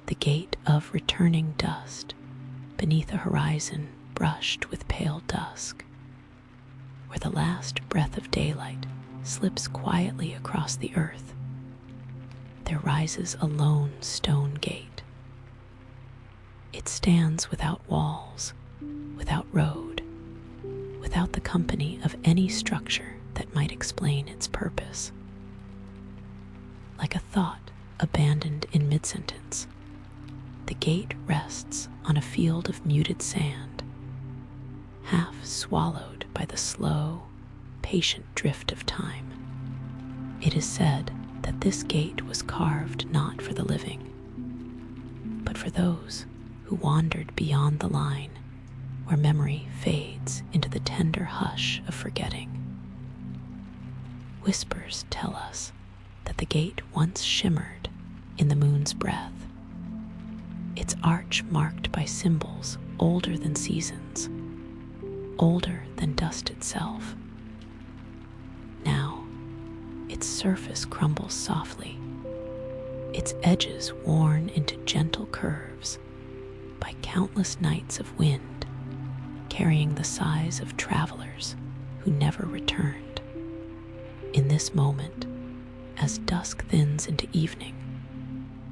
the gate of returning dust beneath a horizon brushed with pale dusk, where the last breath of daylight slips quietly across the earth, there rises a lone stone gate. It stands without walls, without road, without the company of any structure that might explain its purpose. Like a thought abandoned in mid-sentence, the gate rests on a field of muted sand, half swallowed by the slow, patient drift of time. It is said that this gate was carved not for the living, but for those who wandered beyond the line where memory fades into the tender hush of forgetting. Whispers tell us that the gate once shimmered in the moon's breath, its arch marked by symbols older than seasons, older than dust itself. Now, its surface crumbles softly, its edges worn into gentle curves by countless nights of wind, carrying the sighs of travelers who never returned. In this moment, as dusk thins into evening,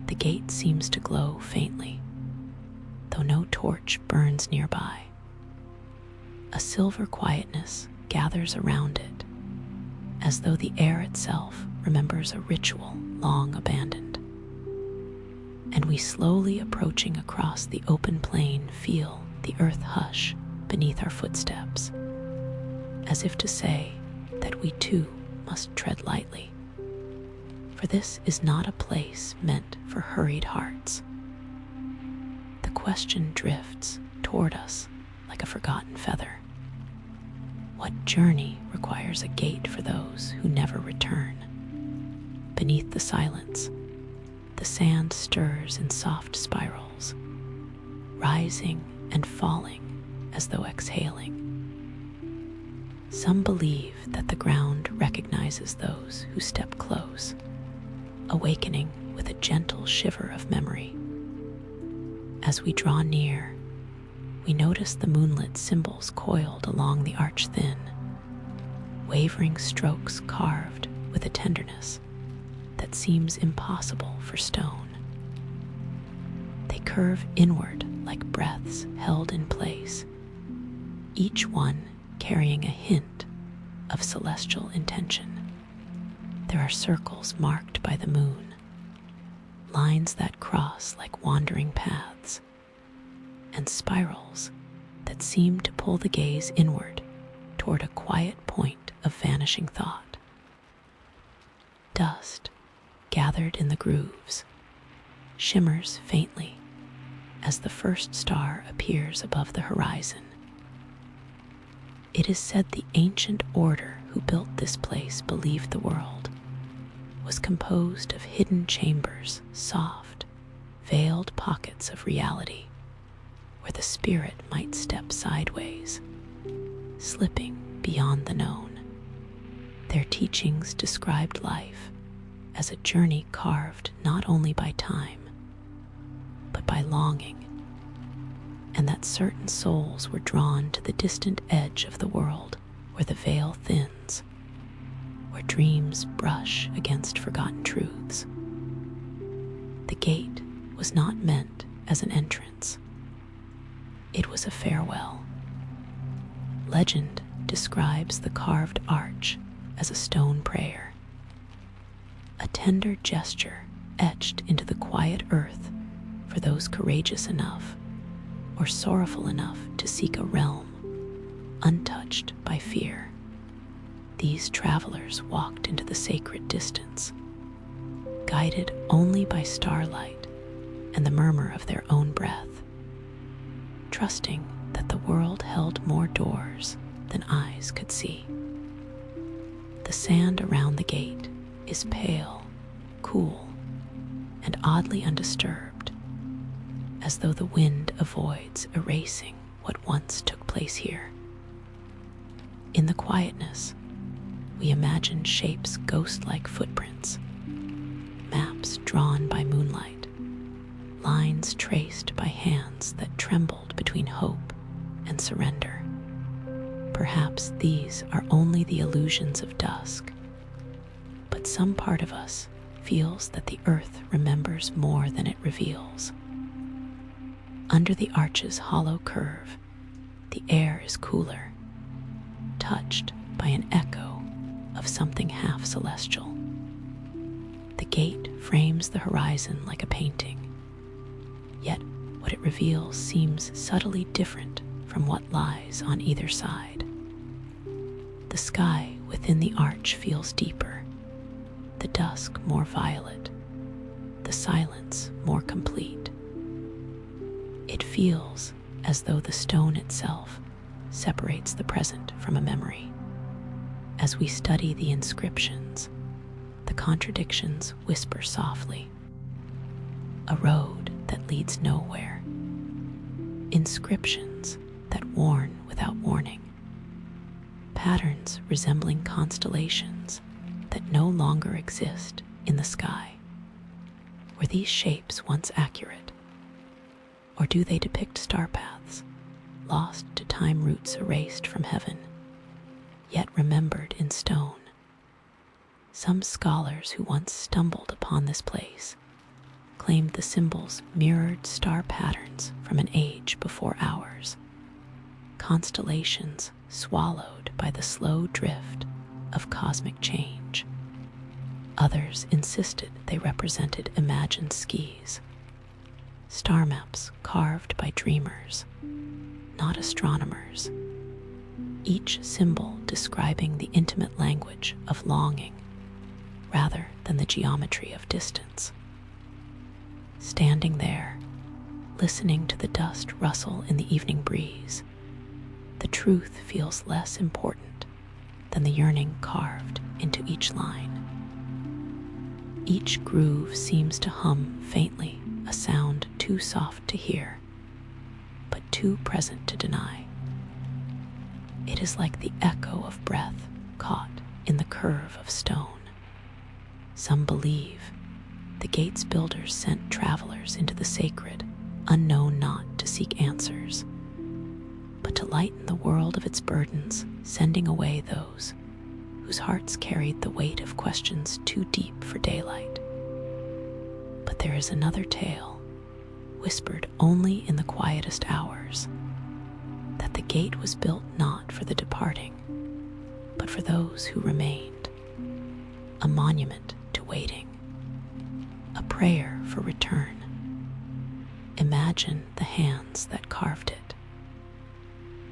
the gate seems to glow faintly, though no torch burns nearby. A silver quietness gathers around it, as though the air itself remembers a ritual long abandoned. And we slowly approaching across the open plain feel the earth hush beneath our footsteps, as if to say that we too must tread lightly. For this is not a place meant for hurried hearts. The question drifts toward us like a forgotten feather. What journey requires a gate for those who never return? Beneath the silence, the sand stirs in soft spirals, rising and falling as though exhaling. Some believe that the ground recognizes those who step close, awakening with a gentle shiver of memory. As we draw near, we notice the moonlit symbols coiled along the arch thin, wavering strokes carved with a tenderness that seems impossible for stone. They curve inward like breaths held in place, each one carrying a hint of celestial intention. There are circles marked by the moon, lines that cross like wandering paths, and spirals that seem to pull the gaze inward toward a quiet point of vanishing thought. Dust, gathered in the grooves, shimmers faintly as the first star appears above the horizon. It is said the ancient order who built this place believed the world was composed of hidden chambers, soft, veiled pockets of reality, where the spirit might step sideways, slipping beyond the known. Their teachings described life as a journey carved not only by time, but by longing, and that certain souls were drawn to the distant edge of the world where the veil thins, where dreams brush against forgotten truths. The gate was not meant as an entrance. It was a farewell. Legend describes the carved arch as a stone prayer, a tender gesture etched into the quiet earth for those courageous enough or sorrowful enough to seek a realm untouched by fear. These travelers walked into the sacred distance, guided only by starlight and the murmur of their own breath, trusting that the world held more doors than eyes could see. The sand around the gate is pale, cool, and oddly undisturbed, as though the wind avoids erasing what once took place here. In the quietness, we imagine shapes ghost-like footprints, maps drawn by moonlight, lines traced by hands that trembled between hope and surrender. Perhaps these are only the illusions of dusk, but some part of us feels that the earth remembers more than it reveals. Under the arch's hollow curve, the air is cooler, touched by an echo of something half celestial. The gate frames the horizon like a painting, yet what it reveals seems subtly different from what lies on either side. The sky within the arch feels deeper, the dusk more violet, the silence more complete. It feels as though the stone itself separates the present from a memory. As we study the inscriptions, the contradictions whisper softly. A road that leads nowhere. Inscriptions that warn without warning. Patterns resembling constellations that no longer exist in the sky. Were these shapes once accurate? Or do they depict star paths, lost to time roots erased from heaven, yet remembered in stone? Some scholars who once stumbled upon this place claimed the symbols mirrored star patterns from an age before ours, constellations swallowed by the slow drift of cosmic change. Others insisted they represented imagined skies, star maps carved by dreamers, not astronomers, each symbol describing the intimate language of longing rather than the geometry of distance. Standing there, listening to the dust rustle in the evening breeze, the truth feels less important than the yearning carved into each line. Each groove seems to hum faintly, a sound too soft to hear, but too present to deny. It is like the echo of breath caught in the curve of stone. Some believe the gate's builders sent travelers into the sacred, unknown not to seek answers, but to lighten the world of its burdens, sending away those whose hearts carried the weight of questions too deep for daylight. But there is another tale, whispered only in the quietest hours, that the gate was built not for the departing, but for those who remained, a monument to waiting, a prayer for return. Imagine the hands that carved it.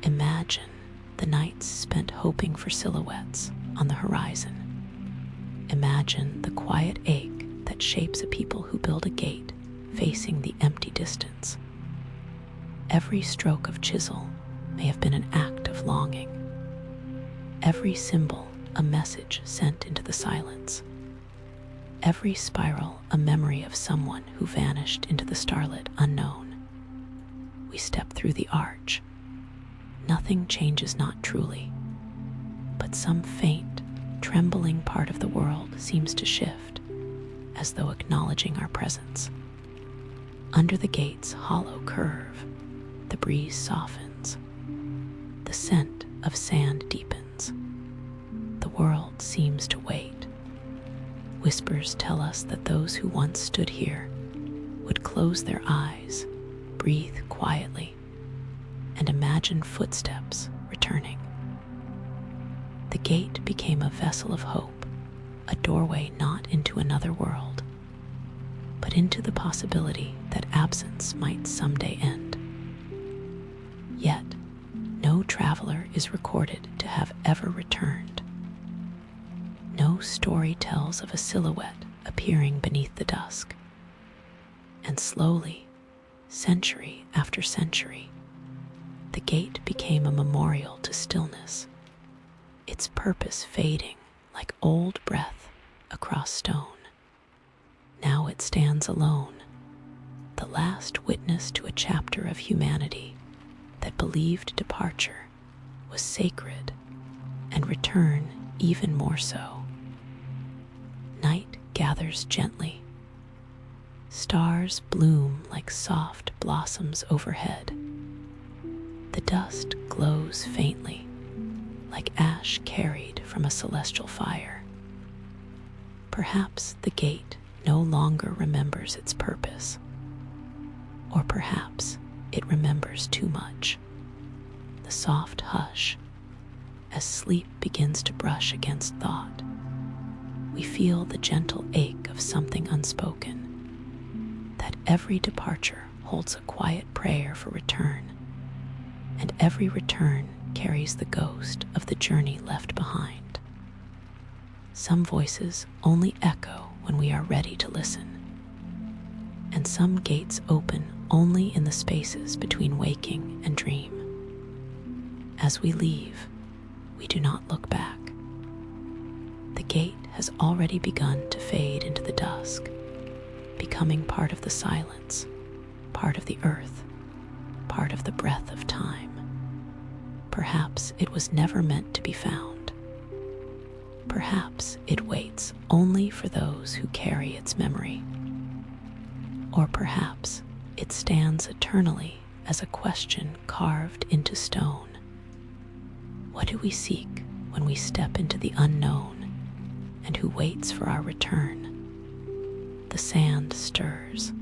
Imagine the nights spent hoping for silhouettes on the horizon. Imagine the quiet ache that shapes a people who build a gate facing the empty distance. Every stroke of chisel may have been an act of longing. Every symbol a message sent into the silence. Every spiral a memory of someone who vanished into the starlit unknown. We step through the arch. Nothing changes not truly, but some faint, trembling part of the world seems to shift, as though acknowledging our presence. Under the gate's hollow curve, the breeze softens. The scent of sand deepens. The world seems to wait. Whispers tell us that those who once stood here would close their eyes, breathe quietly, and imagine footsteps returning. The gate became a vessel of hope, a doorway not into another world, but into the possibility that absence might someday end. Yet, no traveler is recorded to have ever returned. No story tells of a silhouette appearing beneath the dusk. And slowly, century after century, the gate became a memorial to stillness, its purpose fading like old breath across stone. Now it stands alone, the last witness to a chapter of humanity that believed departure was sacred and return even more so. Night gathers gently. Stars bloom like soft blossoms overhead. The dust glows faintly, like ash carried from a celestial fire. Perhaps the gate no longer remembers its purpose, or perhaps it remembers too much. The soft hush, as sleep begins to brush against thought, we feel the gentle ache of something unspoken, that every departure holds a quiet prayer for return, and every return carries the ghost of the journey left behind. Some voices only echo when we are ready to listen, and some gates open only in the spaces between waking and dream. As we leave, we do not look back. The gate has already begun to fade into the dusk, becoming part of the silence, part of the earth, part of the breath of time. Perhaps it was never meant to be found. Perhaps it waits only for those who carry its memory. Or perhaps it stands eternally as a question carved into stone. What do we seek when we step into the unknown, and who waits for our return? The sand stirs,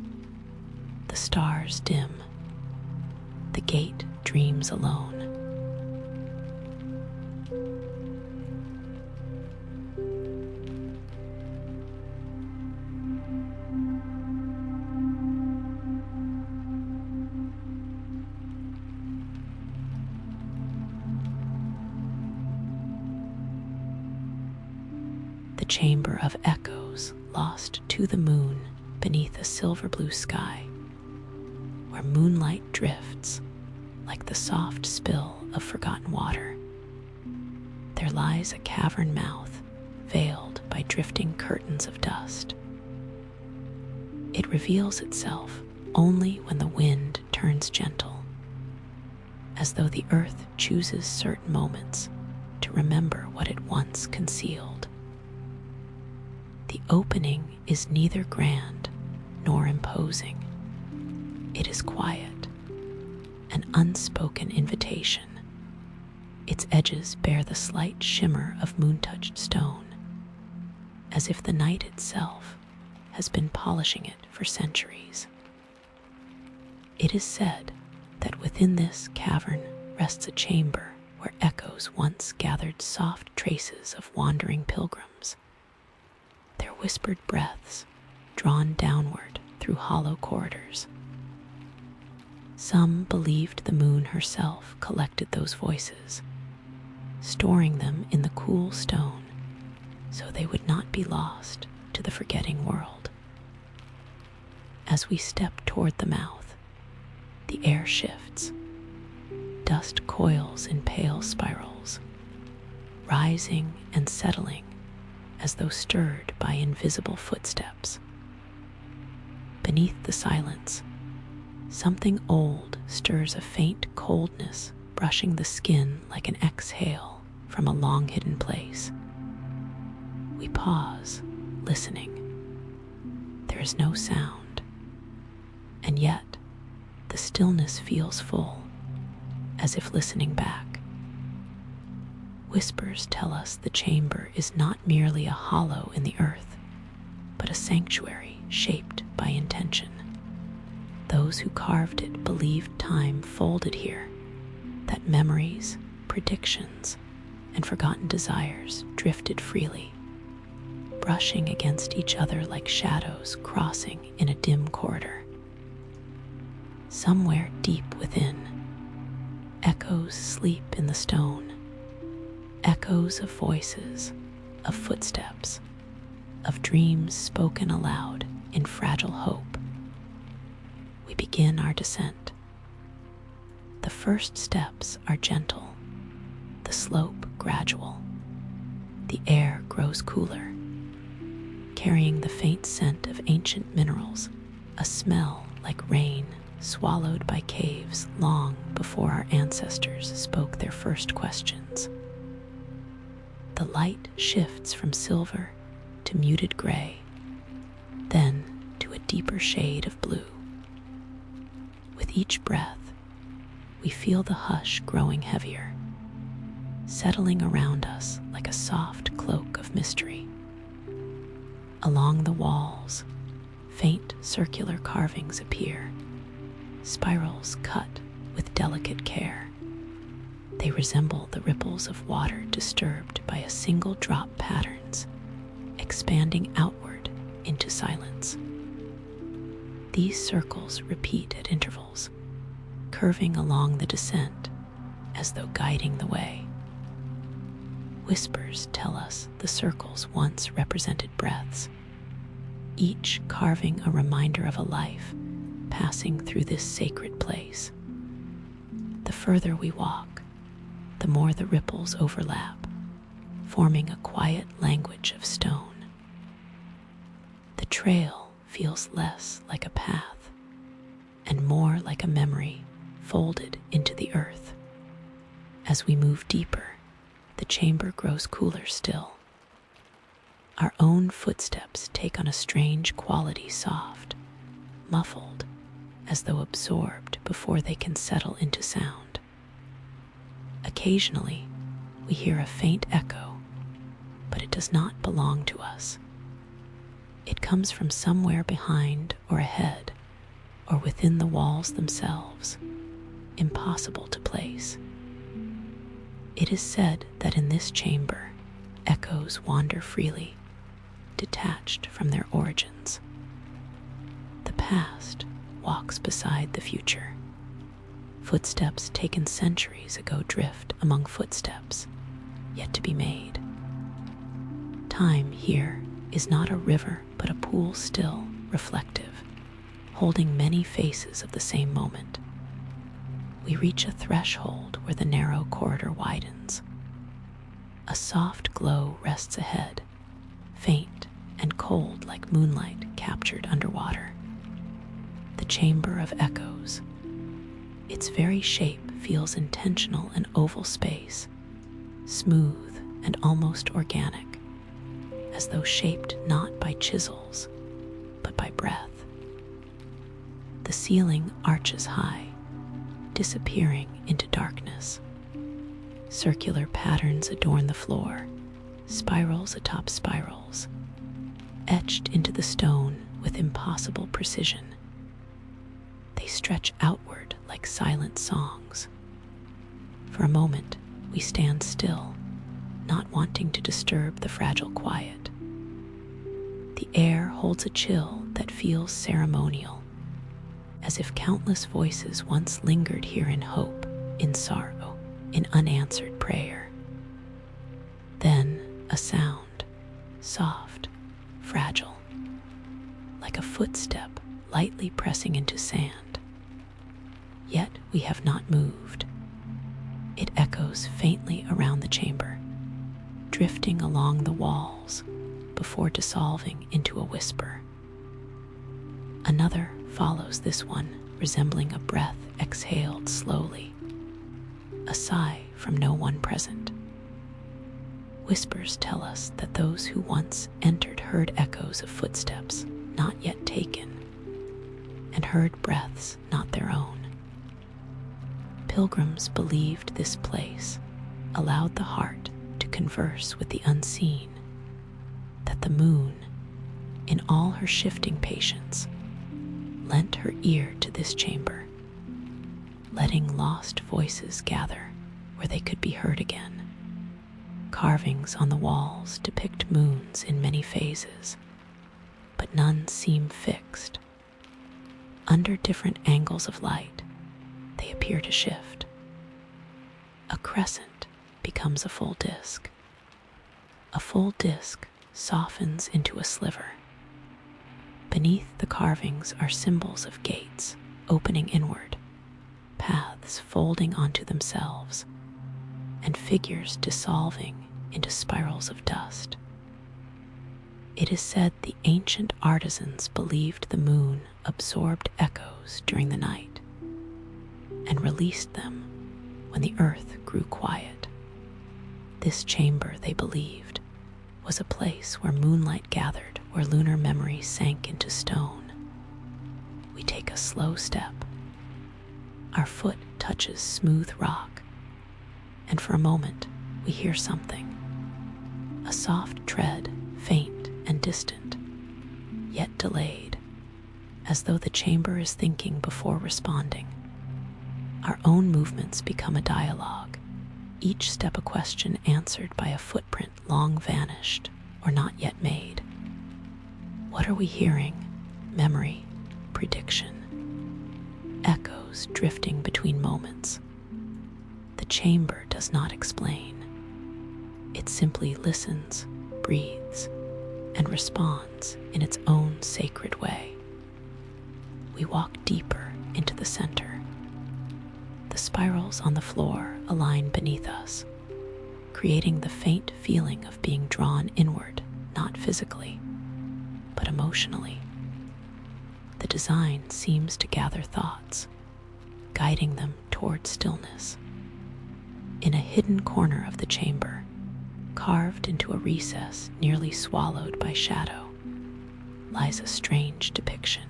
the stars dim, the gate dreams alone. The chamber of echoes lost to the moon beneath a silver blue sky, where moonlight drifts like the soft spill of forgotten water. There lies a cavern mouth veiled by drifting curtains of dust. It reveals itself only when the wind turns gentle, as though the earth chooses certain moments to remember what it once concealed. The opening is neither grand nor imposing. It is quiet, an unspoken invitation. Its edges bear the slight shimmer of moon-touched stone, as if the night itself has been polishing it for centuries. It is said that within this cavern rests a chamber where echoes once gathered soft traces of wandering pilgrims, their whispered breaths drawn downward through hollow corridors. Some believed the moon herself collected those voices, storing them in the cool stone so they would not be lost to the forgetting world. As we step toward the mouth, the air shifts. Dust coils in pale spirals, rising and settling as though stirred by invisible footsteps. Beneath the silence, something old stirs a faint coldness, brushing the skin like an exhale from a long-hidden place. We pause, listening. There is no sound, and yet the stillness feels full, as if listening back. Whispers tell us the chamber is not merely a hollow in the earth, but a sanctuary shaped by intention. Those who carved it believed time folded here, that memories, predictions, and forgotten desires drifted freely, brushing against each other like shadows crossing in a dim corridor. Somewhere deep within, echoes sleep in the stone, echoes of voices, of footsteps, of dreams spoken aloud in fragile hope. We begin our descent. The first steps are gentle, the slope gradual. The air grows cooler, carrying the faint scent of ancient minerals, a smell like rain swallowed by caves long before our ancestors spoke their first questions. The light shifts from silver to muted gray, then to a deep deeper shade of blue. With each breath, we feel the hush growing heavier, settling around us like a soft cloak of mystery. Along the walls, faint circular carvings appear, spirals cut with delicate care. They resemble the ripples of water disturbed by a single drop patterns, expanding outward into silence. These circles repeat at intervals, curving along the descent as though guiding the way. Whispers tell us the circles once represented breaths, each carving a reminder of a life passing through this sacred place. The further we walk, the more the ripples overlap, forming a quiet language of stone. The trail feels less like a path and more like a memory folded into the earth. As we move deeper, the chamber grows cooler still. Our own footsteps take on a strange quality, soft, muffled, as though absorbed before they can settle into sound. Occasionally, we hear a faint echo, but it does not belong to us. It comes from somewhere behind or ahead, or within the walls themselves, impossible to place. It is said that in this chamber, echoes wander freely, detached from their origins. The past walks beside the future. Footsteps taken centuries ago drift among footsteps yet to be made. Time here is not a river, but a pool still, reflective, holding many faces of the same moment. We reach a threshold where the narrow corridor widens. A soft glow rests ahead, faint and cold like moonlight captured underwater. The chamber of echoes. Its very shape feels intentional, an oval space, smooth and almost organic, as though shaped not by chisels, but by breath. The ceiling arches high, disappearing into darkness. Circular patterns adorn the floor, spirals atop spirals, etched into the stone with impossible precision. They stretch outward like silent songs. For a moment, we stand still, not wanting to disturb the fragile quiet. The air holds a chill that feels ceremonial, as if countless voices once lingered here in hope, in sorrow, in unanswered prayer. Then a sound, soft, fragile, like a footstep lightly pressing into sand. Yet we have not moved. It echoes faintly around the chamber, drifting along the walls before dissolving into a whisper. Another follows this one, resembling a breath exhaled slowly, a sigh from no one present. Whispers tell us that those who once entered heard echoes of footsteps not yet taken, and heard breaths not their own. Pilgrims believed this place allowed the heart to converse with the unseen, that the moon, in all her shifting patience, lent her ear to this chamber, letting lost voices gather where they could be heard again. Carvings on the walls depict moons in many phases, but none seem fixed. Under different angles of light, they appear to shift. A crescent becomes a full disk. A full disk softens into a sliver. Beneath the carvings are symbols of gates opening inward, paths folding onto themselves, and figures dissolving into spirals of dust. It is said the ancient artisans believed the moon absorbed echoes during the night and released them when the earth grew quiet. This chamber, they believed, was a place where moonlight gathered, where lunar memory sank into stone, slow step. Our foot touches smooth rock, and for a moment we hear something. A soft tread, faint and distant, yet delayed, as though the chamber is thinking before responding. Our own movements become a dialogue, each step a question answered by a footprint long vanished or not yet made. What are we hearing? Memory, prediction, echoes drifting between moments. The chamber does not explain. It simply listens, breathes, and responds in its own sacred way. We walk deeper into the center. The spirals on the floor align beneath us, creating the faint feeling of being drawn inward, not physically, but emotionally. The design seems to gather thoughts, guiding them toward stillness. In a hidden corner of the chamber, carved into a recess nearly swallowed by shadow, lies a strange depiction.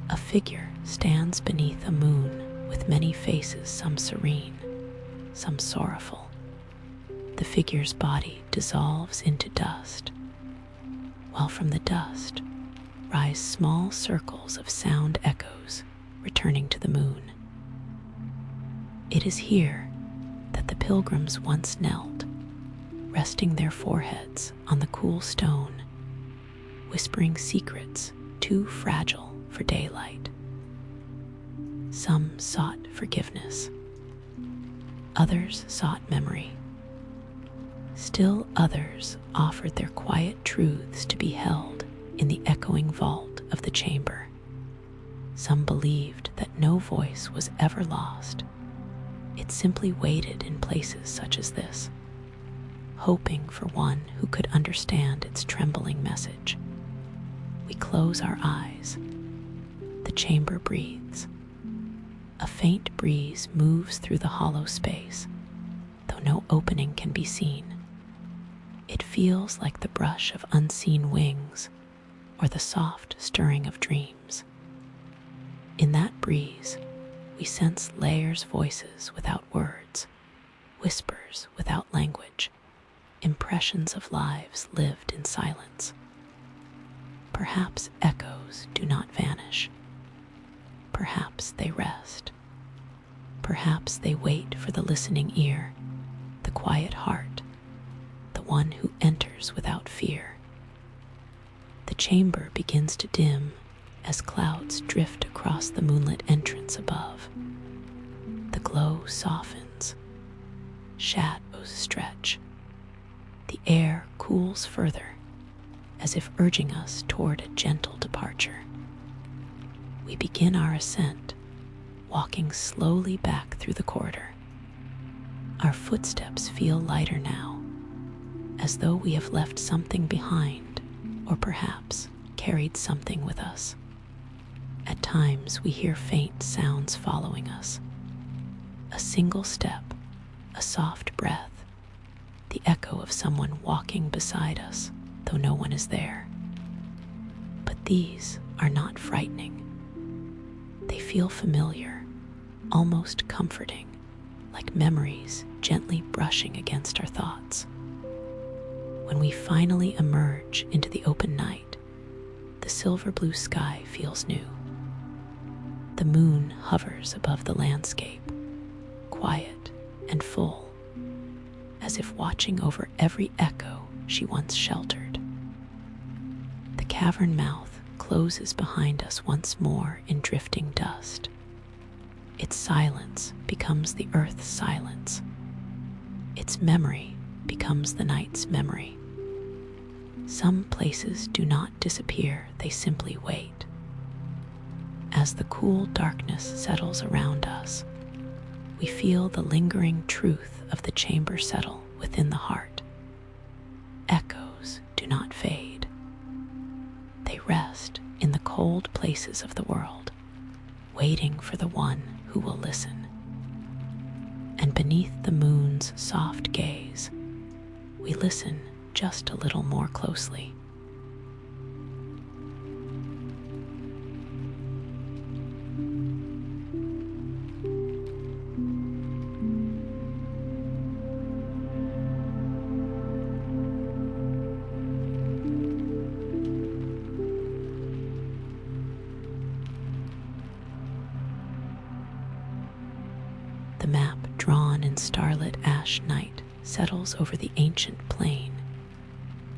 A figure stands beneath a moon with many faces, some serene, some sorrowful. The figure's body dissolves into dust, while from the dust rise small circles of sound echoes returning to the moon. It is here that the pilgrims once knelt, resting their foreheads on the cool stone, whispering secrets too fragile for daylight. Some sought forgiveness. Others sought memory. Still others offered their quiet truths to be held in the echoing vault of the chamber. Some believed that no voice was ever lost. It simply waited in places such as this, hoping for one who could understand its trembling message. We close our eyes. The chamber breathes. A faint breeze moves through the hollow space, though no opening can be seen. It feels like the brush of unseen wings or the soft stirring of dreams. In that breeze, we sense layers, voices without words, whispers without language, impressions of lives lived in silence. Perhaps echoes do not vanish. Perhaps they rest. Perhaps they wait for the listening ear, the quiet heart, the one who enters without fear. The chamber begins to dim as clouds drift across the moonlit entrance above. The glow softens. Shadows stretch. The air cools further, as if urging us toward a gentle departure. We begin our ascent, walking slowly back through the corridor. Our footsteps feel lighter now, as though we have left something behind, or perhaps carried something with us. At times we hear faint sounds following us. A single step, a soft breath, the echo of someone walking beside us, though no one is there. But these are not frightening. They feel familiar, almost comforting, like memories gently brushing against our thoughts. When we finally emerge into the open night, the silver blue sky feels new. The moon hovers above the landscape, quiet and full, as if watching over every echo she once sheltered. The cavern mouth closes behind us once more in drifting dust. Its silence becomes the earth's silence. Its memory becomes the night's memory. Some places do not disappear, they simply wait. As the cool darkness settles around us, we feel the lingering truth of the chamber settle within the heart. Echoes do not fade. They rest in the cold places of the world, waiting for the one who will listen. And beneath the moon's soft gaze, we listen just a little more closely. The map, drawn in starlit ash night, settles over the ancient plain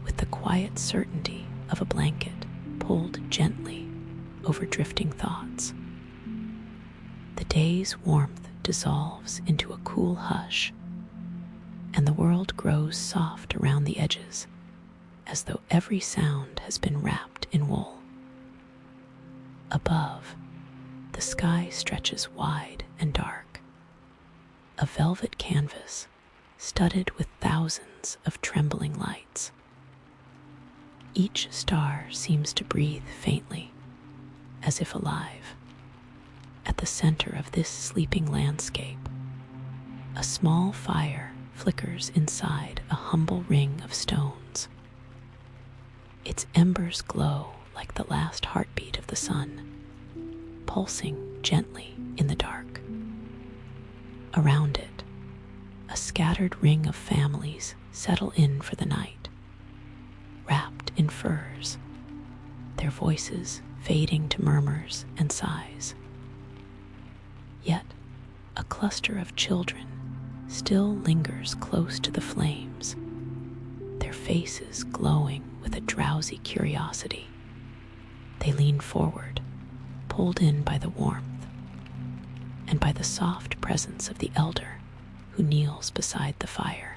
with the quiet certainty of a blanket pulled gently over drifting thoughts. The day's warmth dissolves into a cool hush, and the world grows soft around the edges, as though every sound has been wrapped in wool. Above, the sky stretches wide and dark, a velvet canvas studded with thousands of trembling lights. Each star seems to breathe faintly, as if alive. At the center of this sleeping landscape, a small fire flickers inside a humble ring of stones. Its embers glow like the last heartbeat of the sun, pulsing gently in the dark. Around it, a scattered ring of families settle in for the night, wrapped in furs, their voices fading to murmurs and sighs. Yet, a cluster of children still lingers close to the flames, their faces glowing with a drowsy curiosity. They lean forward, pulled in by the warmth and by the soft presence of the elder who kneels beside the fire.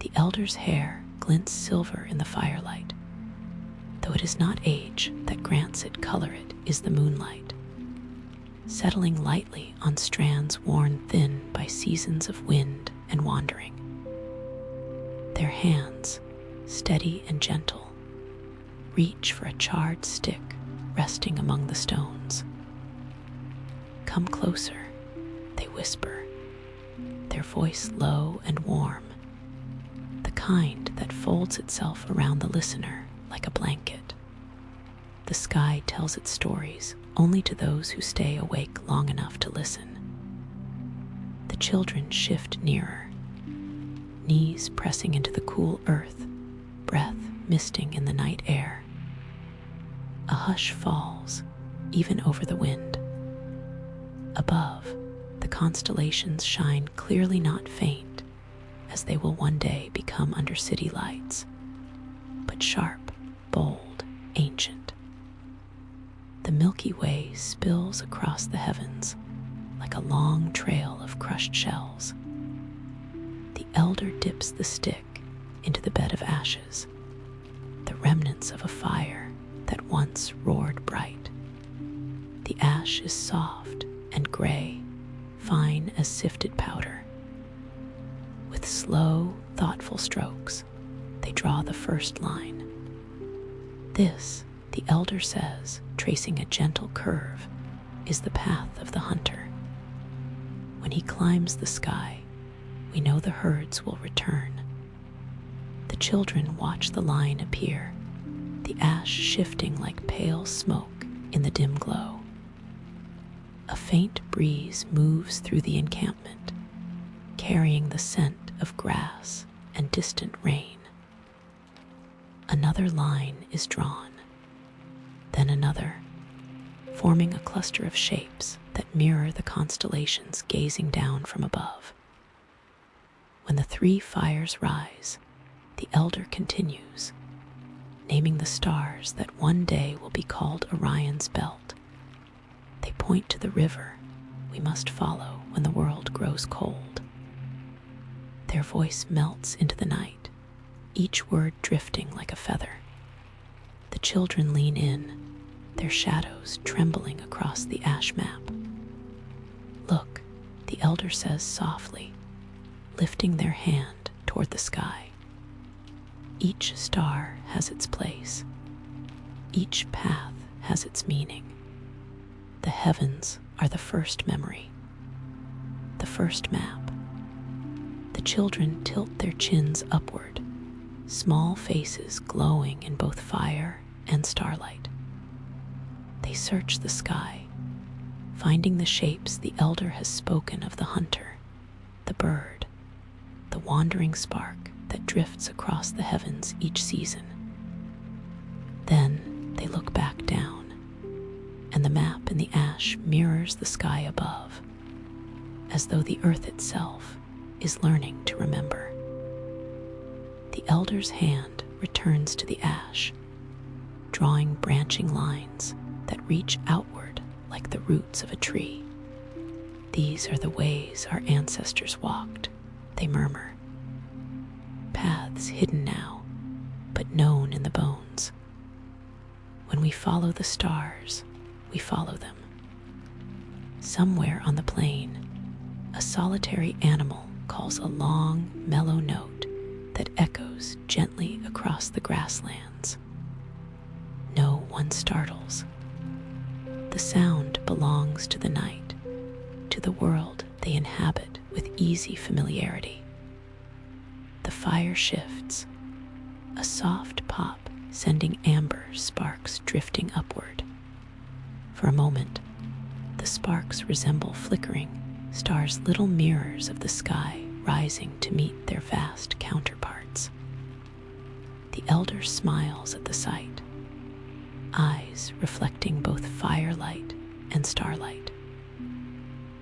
The elder's hair glints silver in the firelight. Though it is not age that grants it color, it is the moonlight, settling lightly on strands worn thin by seasons of wind and wandering. Their hands, steady and gentle, reach for a charred stick resting among the stones. "Come closer," they whisper, their voice low and warm, the kind that folds itself around the listener like a blanket. The sky tells its stories only to those who stay awake long enough to listen. The children shift nearer, knees pressing into the cool earth, breath misting in the night air. A hush falls, even over the wind. Above, the constellations shine clearly, not faint, as they will one day become under city lights, but sharp, bold, ancient. The Milky Way spills across the heavens like a long trail of crushed shells. The elder dips the stick into the bed of ashes, the remnants of a fire that once roared bright. The ash is soft and gray, fine as sifted powder. With slow, thoughtful strokes, they draw the first line. This, the elder says, tracing a gentle curve, is the path of the hunter. When he climbs the sky, we know the herds will return. The children watch the line appear, the ash shifting like pale smoke in the dim glow. A faint breeze moves through the encampment, carrying the scent of grass and distant rain. Another line is drawn, then another, forming a cluster of shapes that mirror the constellations gazing down from above. When the three fires rise, the elder continues, naming the stars that one day will be called Orion's belt. They point to the river we must follow when the world grows cold. Their voice melts into the night, each word drifting like a feather. The children lean in, their shadows trembling across the ash map. "Look," the elder says softly, lifting their hand toward the sky. Each star has its place. Each path has its meaning. The heavens are the first memory, the first map. The children tilt their chins upward, small faces glowing in both fire and starlight. They search the sky, finding the shapes the elder has spoken of: the hunter, the bird, the wandering spark that drifts across the heavens each season. Then they look back down, and the map in the ash mirrors the sky above. as though the earth itself is learning to remember. The elder's hand returns to the ash, drawing branching lines that reach outward like the roots of a tree. "These are the ways our ancestors walked," they murmur. "Paths hidden now, but known in the bones. When we follow the stars, we follow them." Somewhere on the plain, a solitary animal calls a long, mellow note that echoes gently across the grasslands. No one startles. The sound belongs to the night, to the world they inhabit with easy familiarity. The fire shifts, a soft pop sending amber sparks drifting upward. For a moment, the sparks resemble flickering stars, little mirrors of the sky rising to meet their vast counterparts. The elder smiles at the sight, eyes reflecting both firelight and starlight.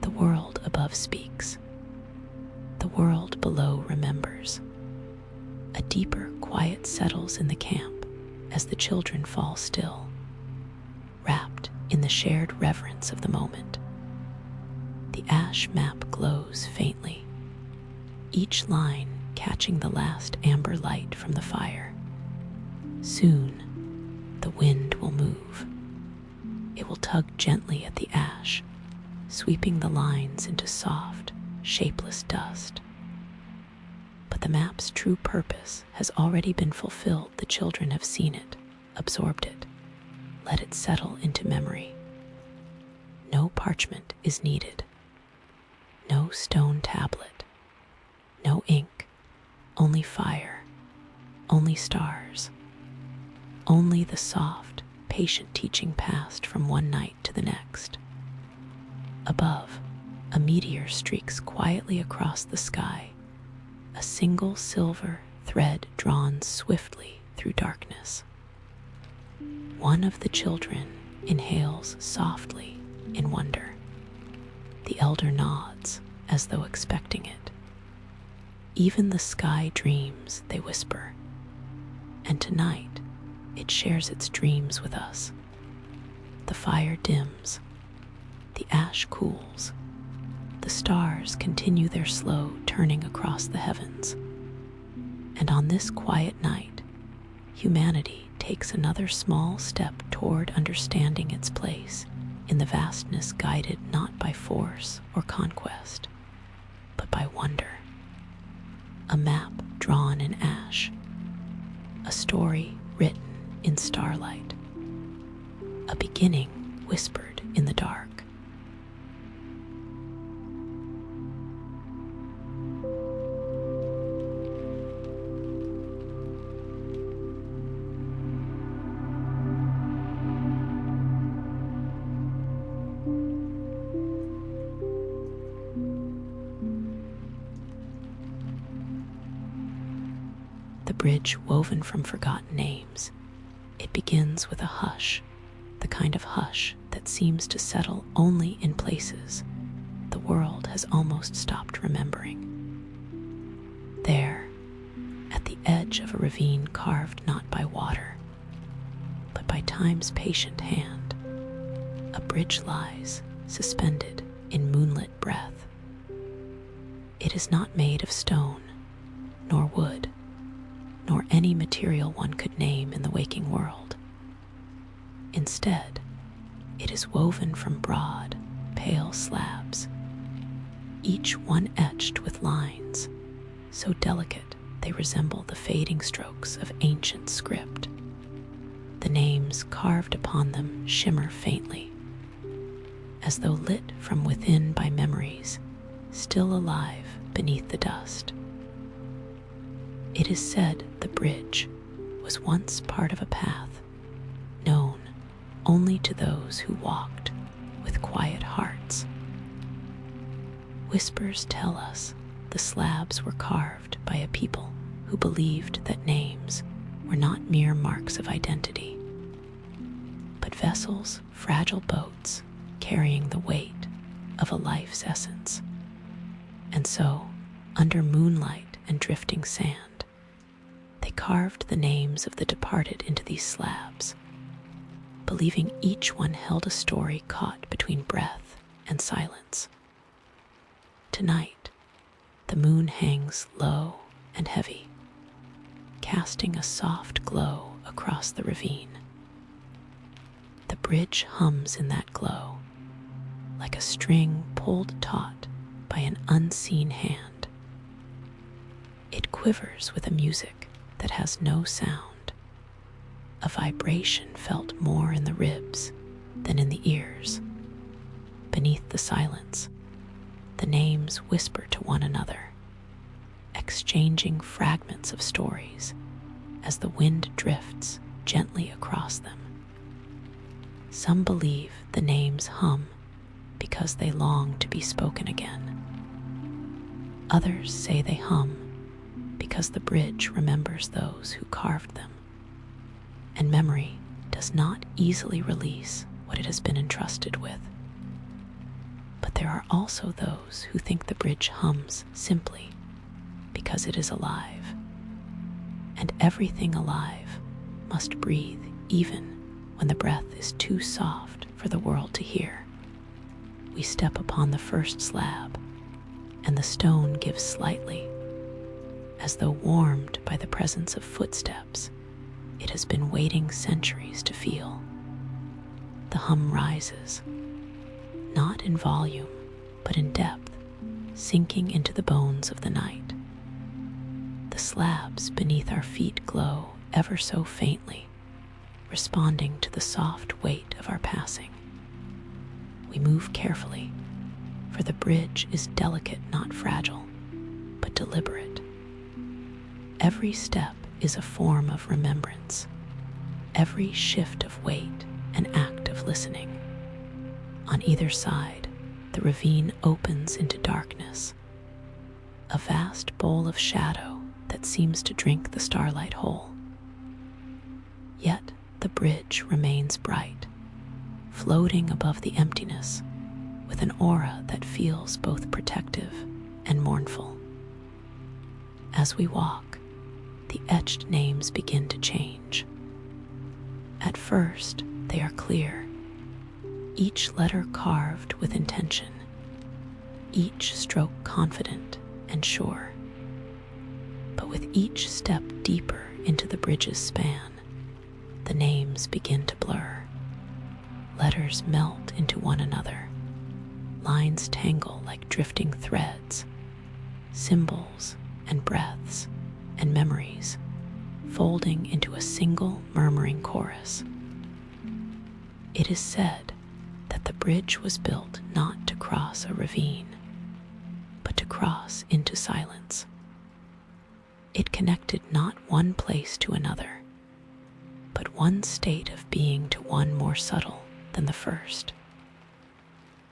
The world above speaks. The world below remembers. A deeper quiet settles in the camp as the children fall still, wrapped in the shared reverence of the moment. The ash map glows faintly, each line catching the last amber light from the fire. Soon, the wind will move. It will tug gently at the ash, sweeping the lines into soft, shapeless dust. But the map's true purpose has already been fulfilled. The children have seen it, absorbed it, let it settle into memory. No parchment is needed. No stone tablet. No ink. Only fire. Only stars. Only the soft, patient teaching passed from one night to the next. Above, a meteor streaks quietly across the sky, a single silver thread drawn swiftly through darkness. One of the children inhales softly in wonder. The elder nods as though expecting it. "Even the sky dreams," they whisper, "and tonight it shares its dreams with us." The fire dims, the ash cools, the stars continue their slow turning across the heavens. And on this quiet night, humanity takes another small step toward understanding its place in the vastness, guided not by force or conquest, but by wonder. A map drawn in ash, a story written in starlight, a beginning whispered in the dark. The bridge woven from forgotten names. It begins with a hush, the kind of hush that seems to settle only in places the world has almost stopped remembering. There, at the edge of a ravine carved not by water, but by time's patient hand, a bridge lies, suspended in moonlit breath. It is not made of stone, nor wood, nor any material one could name in the waking world. Instead, it is woven from broad, pale slabs, each one etched with lines so delicate they resemble the fading strokes of ancient script. The names carved upon them shimmer faintly, as though lit from within by memories still alive beneath the dust. It is said the bridge was once part of a path known only to those who walked with quiet hearts. Whispers tell us the slabs were carved by a people who believed that names were not mere marks of identity, but vessels, fragile boats carrying the weight of a life's essence. And so, under moonlight and drifting sand, they carved the names of the departed into these slabs, believing each one held a story caught between breath and silence. Tonight, the moon hangs low and heavy, casting a soft glow across the ravine. The bridge hums in that glow, like a string pulled taut by an unseen hand. It quivers with a music that has no sound, a vibration felt more in the ribs than in the ears. Beneath the silence, the names whisper to one another, exchanging fragments of stories as the wind drifts gently across them. Some believe the names hum because they long to be spoken again. Others say they hum because the bridge remembers those who carved them, and memory does not easily release what it has been entrusted with. But there are also those who think the bridge hums simply because it is alive, and everything alive must breathe even when the breath is too soft for the world to hear. We step upon the first slab, and the stone gives slightly, as though warmed by the presence of footsteps it has been waiting centuries to feel. The hum rises, not in volume, but in depth, sinking into the bones of the night. The slabs beneath our feet glow ever so faintly, responding to the soft weight of our passing. We move carefully, for the bridge is delicate, not fragile, but deliberate. Every step is a form of remembrance, every shift of weight an act of listening. On either side, the ravine opens into darkness, a vast bowl of shadow that seems to drink the starlight whole. Yet the bridge remains bright, floating above the emptiness with an aura that feels both protective and mournful. As we walk, the etched names begin to change. At first, they are clear, each letter carved with intention, each stroke confident and sure. But with each step deeper into the bridge's span, the names begin to blur. Letters melt into one another, lines tangle like drifting threads, symbols and breaths and memories folding into a single murmuring chorus. It is said that the bridge was built not to cross a ravine, but to cross into silence. It connected not one place to another, but one state of being to one more subtle than the first.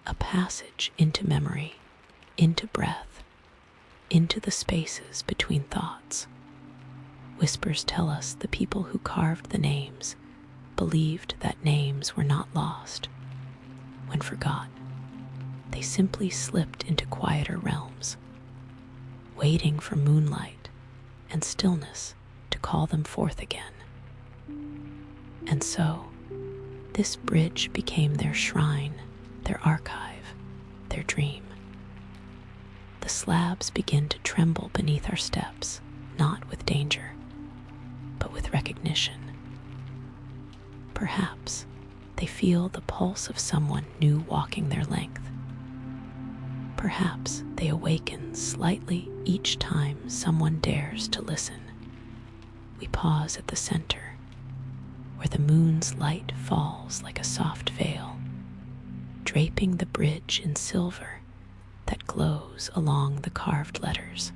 A passage into memory, into breath, into the spaces between thoughts. Whispers tell us the people who carved the names believed that names were not lost. When forgotten, they simply slipped into quieter realms, waiting for moonlight and stillness to call them forth again. And so, this bridge became their shrine, their archive, their dream. The slabs begin to tremble beneath our steps, not with danger, but with recognition. Perhaps they feel the pulse of someone new walking their length. Perhaps they awaken slightly each time someone dares to listen. We pause at the center, where the moon's light falls like a soft veil, draping the bridge in silver that glows along the carved letters.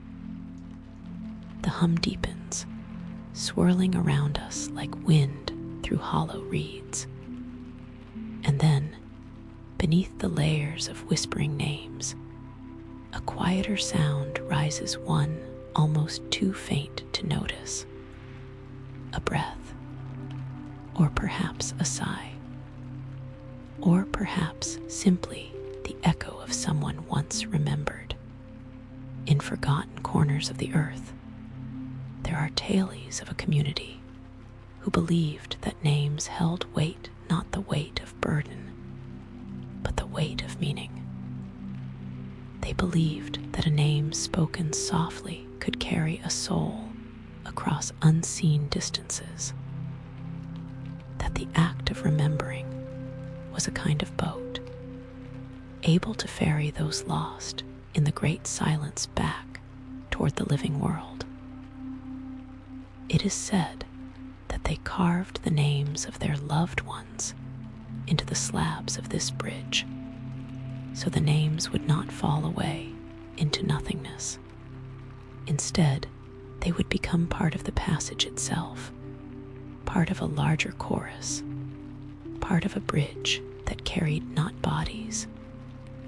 The hum deepens, swirling around us like wind through hollow reeds. And then, beneath the layers of whispering names, a quieter sound rises, one almost too faint to notice. A breath, or perhaps a sigh, or perhaps simply the echo of someone once remembered. corners of the earth, there are tales of a community who believed that names held weight, not the weight of burden, but the weight of meaning. They believed that a name spoken softly could carry a soul across unseen distances, that the act of remembering was a kind of boat, able to ferry those lost in the great silence back toward the living world. It is said that they carved the names of their loved ones into the slabs of this bridge, so the names would not fall away into nothingness. Instead, they would become part of the passage itself, part of a larger chorus, part of a bridge that carried not bodies,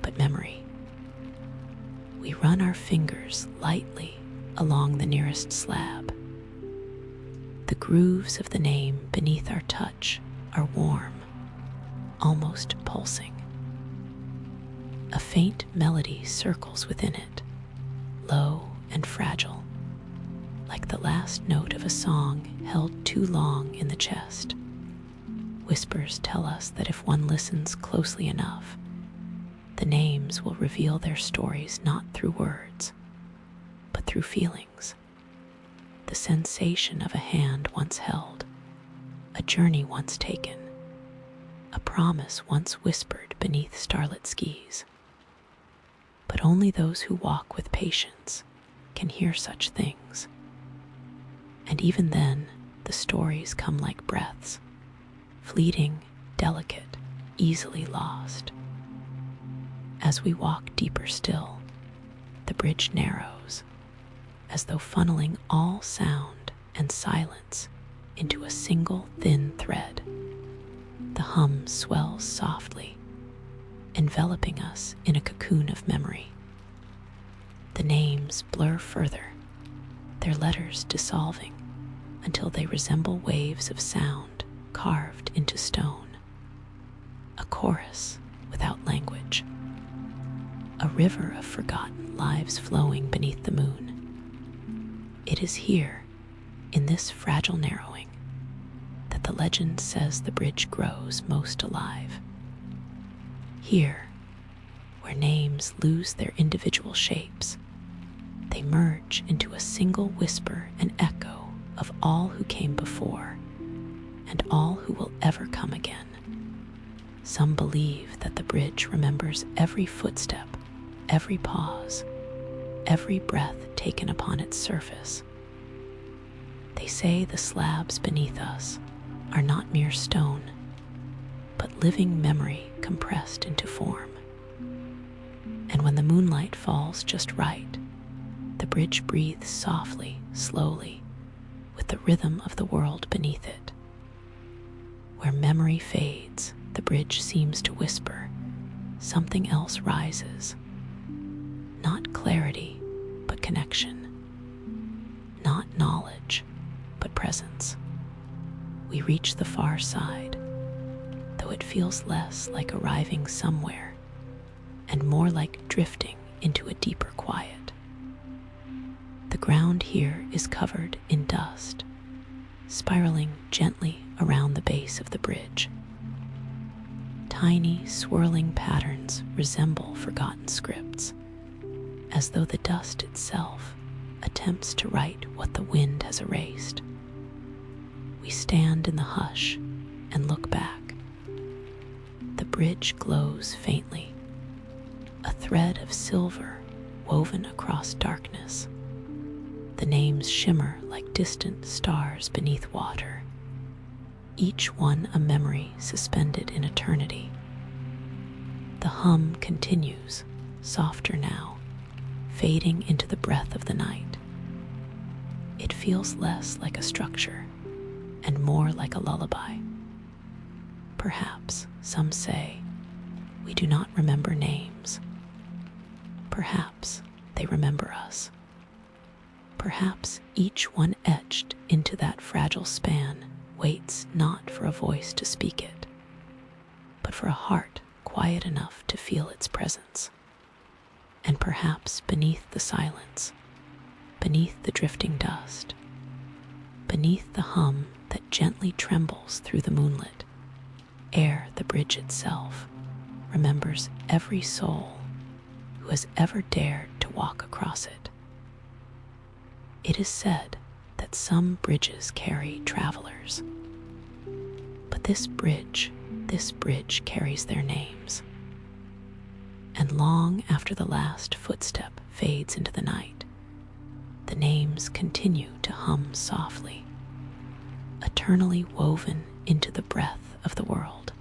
but memory. We run our fingers lightly along the nearest slab. The grooves of the name beneath our touch are warm, almost pulsing. A faint melody circles within it, low and fragile, like the last note of a song held too long in the chest. Whispers tell us that if one listens closely enough, the names will reveal their stories not through words, but through feelings. The sensation of a hand once held, a journey once taken, a promise once whispered beneath starlit skies. But only those who walk with patience can hear such things. And even then, the stories come like breaths, fleeting, delicate, easily lost. As we walk deeper still, the bridge narrows, as though funneling all sound and silence into a single thin thread. The hum swells softly, enveloping us in a cocoon of memory. The names blur further, their letters dissolving until they resemble waves of sound carved into stone. A chorus without language. A river of forgotten lives flowing beneath the moon. It is here, in this fragile narrowing, that the legend says the bridge grows most alive. Here, where names lose their individual shapes, they merge into a single whisper and echo of all who came before and all who will ever come again. Some believe that the bridge remembers every footstep, every pause, every breath taken upon its surface. They say the slabs beneath us are not mere stone, but living memory compressed into form. And when the moonlight falls just right, the bridge breathes softly, slowly, with the rhythm of the world beneath it. Where memory fades, the bridge seems to whisper, something else rises. Not clarity, but connection. Not knowledge, but presence. We reach the far side, though it feels less like arriving somewhere and more like drifting into a deeper quiet. The ground here is covered in dust, spiraling gently around the base of the bridge. Tiny, swirling patterns resemble forgotten scripts, as though the dust itself attempts to write what the wind has erased. We stand in the hush and look back. The bridge glows faintly, a thread of silver woven across darkness. The names shimmer like distant stars beneath water, each one a memory suspended in eternity. The hum continues, softer now, fading into the breath of the night. It feels less like a structure and more like a lullaby. Perhaps, some say, we do not remember names. Perhaps they remember us. Perhaps each one etched into that fragile span waits not for a voice to speak it, but for a heart quiet enough to feel its presence. And perhaps beneath the silence, beneath the drifting dust, beneath the hum that gently trembles through the moonlit air, the bridge itself remembers every soul who has ever dared to walk across it. It is said that some bridges carry travelers, but this bridge carries their names. And long after the last footstep fades into the night, the names continue to hum softly, eternally woven into the breath of the world.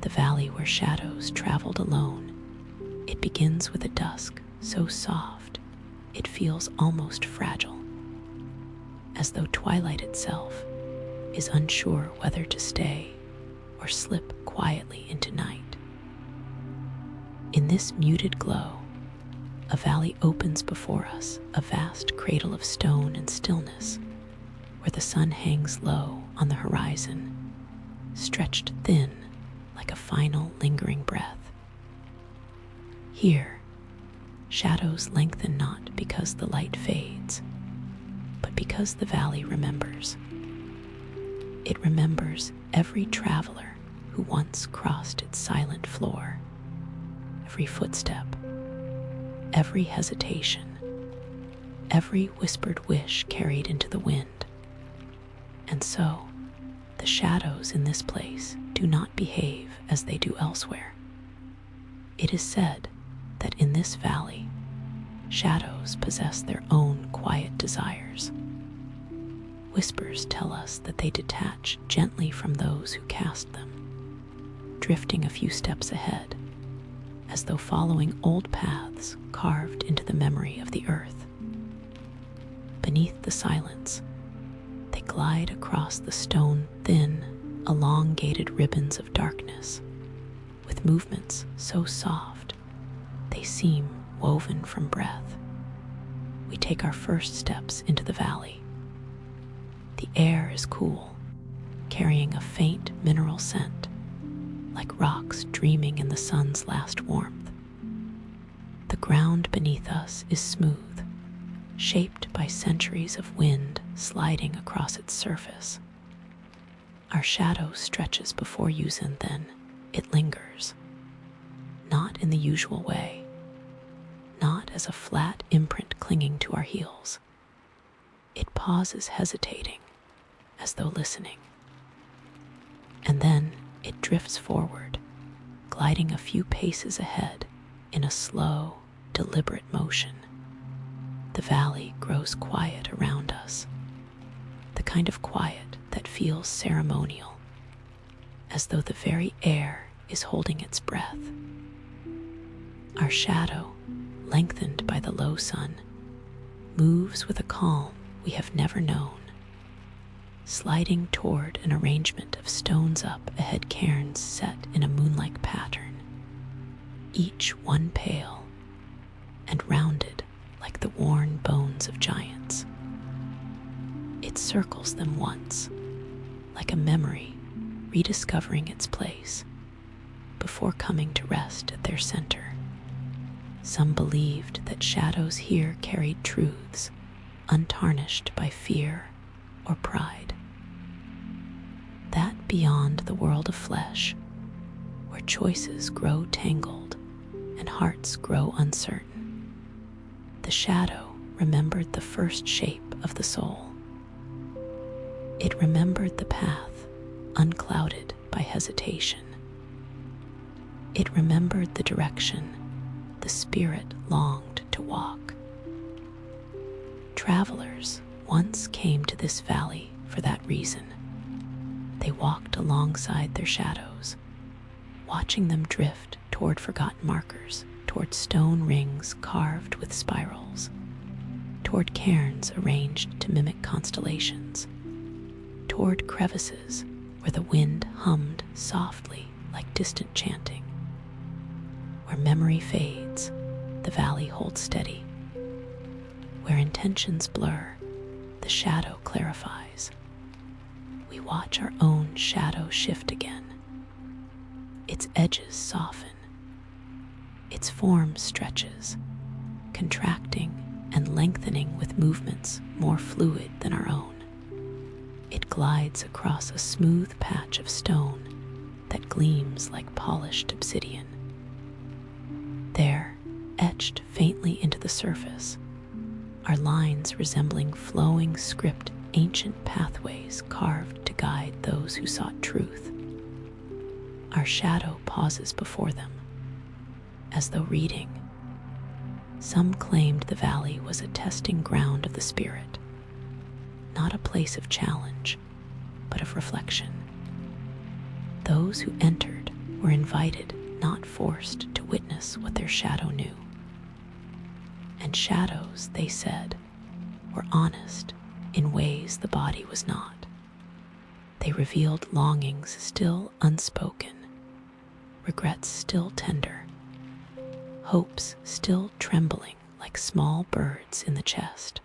The valley where shadows traveled alone, it begins with a dusk so soft it feels almost fragile, as though twilight itself is unsure whether to stay or slip quietly into night. In this muted glow, a valley opens before us, a vast cradle of stone and stillness, where the sun hangs low on the horizon, stretched thin like a final lingering breath. Here, shadows lengthen not because the light fades, but because the valley remembers. It remembers every traveler who once crossed its silent floor, every footstep, every hesitation, every whispered wish carried into the wind. And so, the shadows in this place do not behave as they do elsewhere. It is said that in this valley, shadows possess their own quiet desires. Whispers tell us that they detach gently from those who cast them, drifting a few steps ahead, as though following old paths carved into the memory of the earth. Beneath the silence, they glide across the stone-thin, elongated ribbons of darkness, with movements so soft they seem woven from breath. We take our first steps into the valley. The air is cool, carrying a faint mineral scent, like rocks dreaming in the sun's last warmth. The ground beneath us is smooth, shaped by centuries of wind sliding across its surface. Our shadow stretches before you, and then it lingers, not in the usual way, not as a flat imprint clinging to our heels. It pauses, hesitating, as though listening. And then it drifts forward, gliding a few paces ahead in a slow, deliberate motion. The valley grows quiet around us, the kind of quiet that feels ceremonial, as though the very air is holding its breath. Our shadow, lengthened by the low sun, moves with a calm we have never known, sliding toward an arrangement of stones up ahead, cairns set in a moonlike pattern, each one pale and rounded like the worn bones of giants. It circles them once, like a memory rediscovering its place, before coming to rest at their center. Some believed that shadows here carried truths untarnished by fear or pride. That beyond the world of flesh, where choices grow tangled and hearts grow uncertain, the shadow remembered the first shape of the soul. It remembered the path unclouded by hesitation. It remembered the direction the spirit longed to walk. Travelers once came to this valley for that reason. They walked alongside their shadows, watching them drift toward forgotten markers, toward stone rings carved with spirals, toward cairns arranged to mimic constellations, toward crevices where the wind hummed softly like distant chanting. Where memory fades, the valley holds steady. Where intentions blur, the shadow clarifies. We watch our own shadow shift again. Its edges soften. Its form stretches, contracting and lengthening with movements more fluid than our own. It glides across a smooth patch of stone that gleams like polished obsidian. There, etched faintly into the surface, are lines resembling flowing script, ancient pathways carved to guide those who sought truth. Our shadow pauses before them, as though reading. Some claimed the valley was a testing ground of the spirit, not a place of challenge, but of reflection. Those who entered were invited, not forced, to witness what their shadow knew. And shadows, they said, were honest in ways the body was not. They revealed longings still unspoken, regrets still tender, hopes still trembling like small birds in the chest.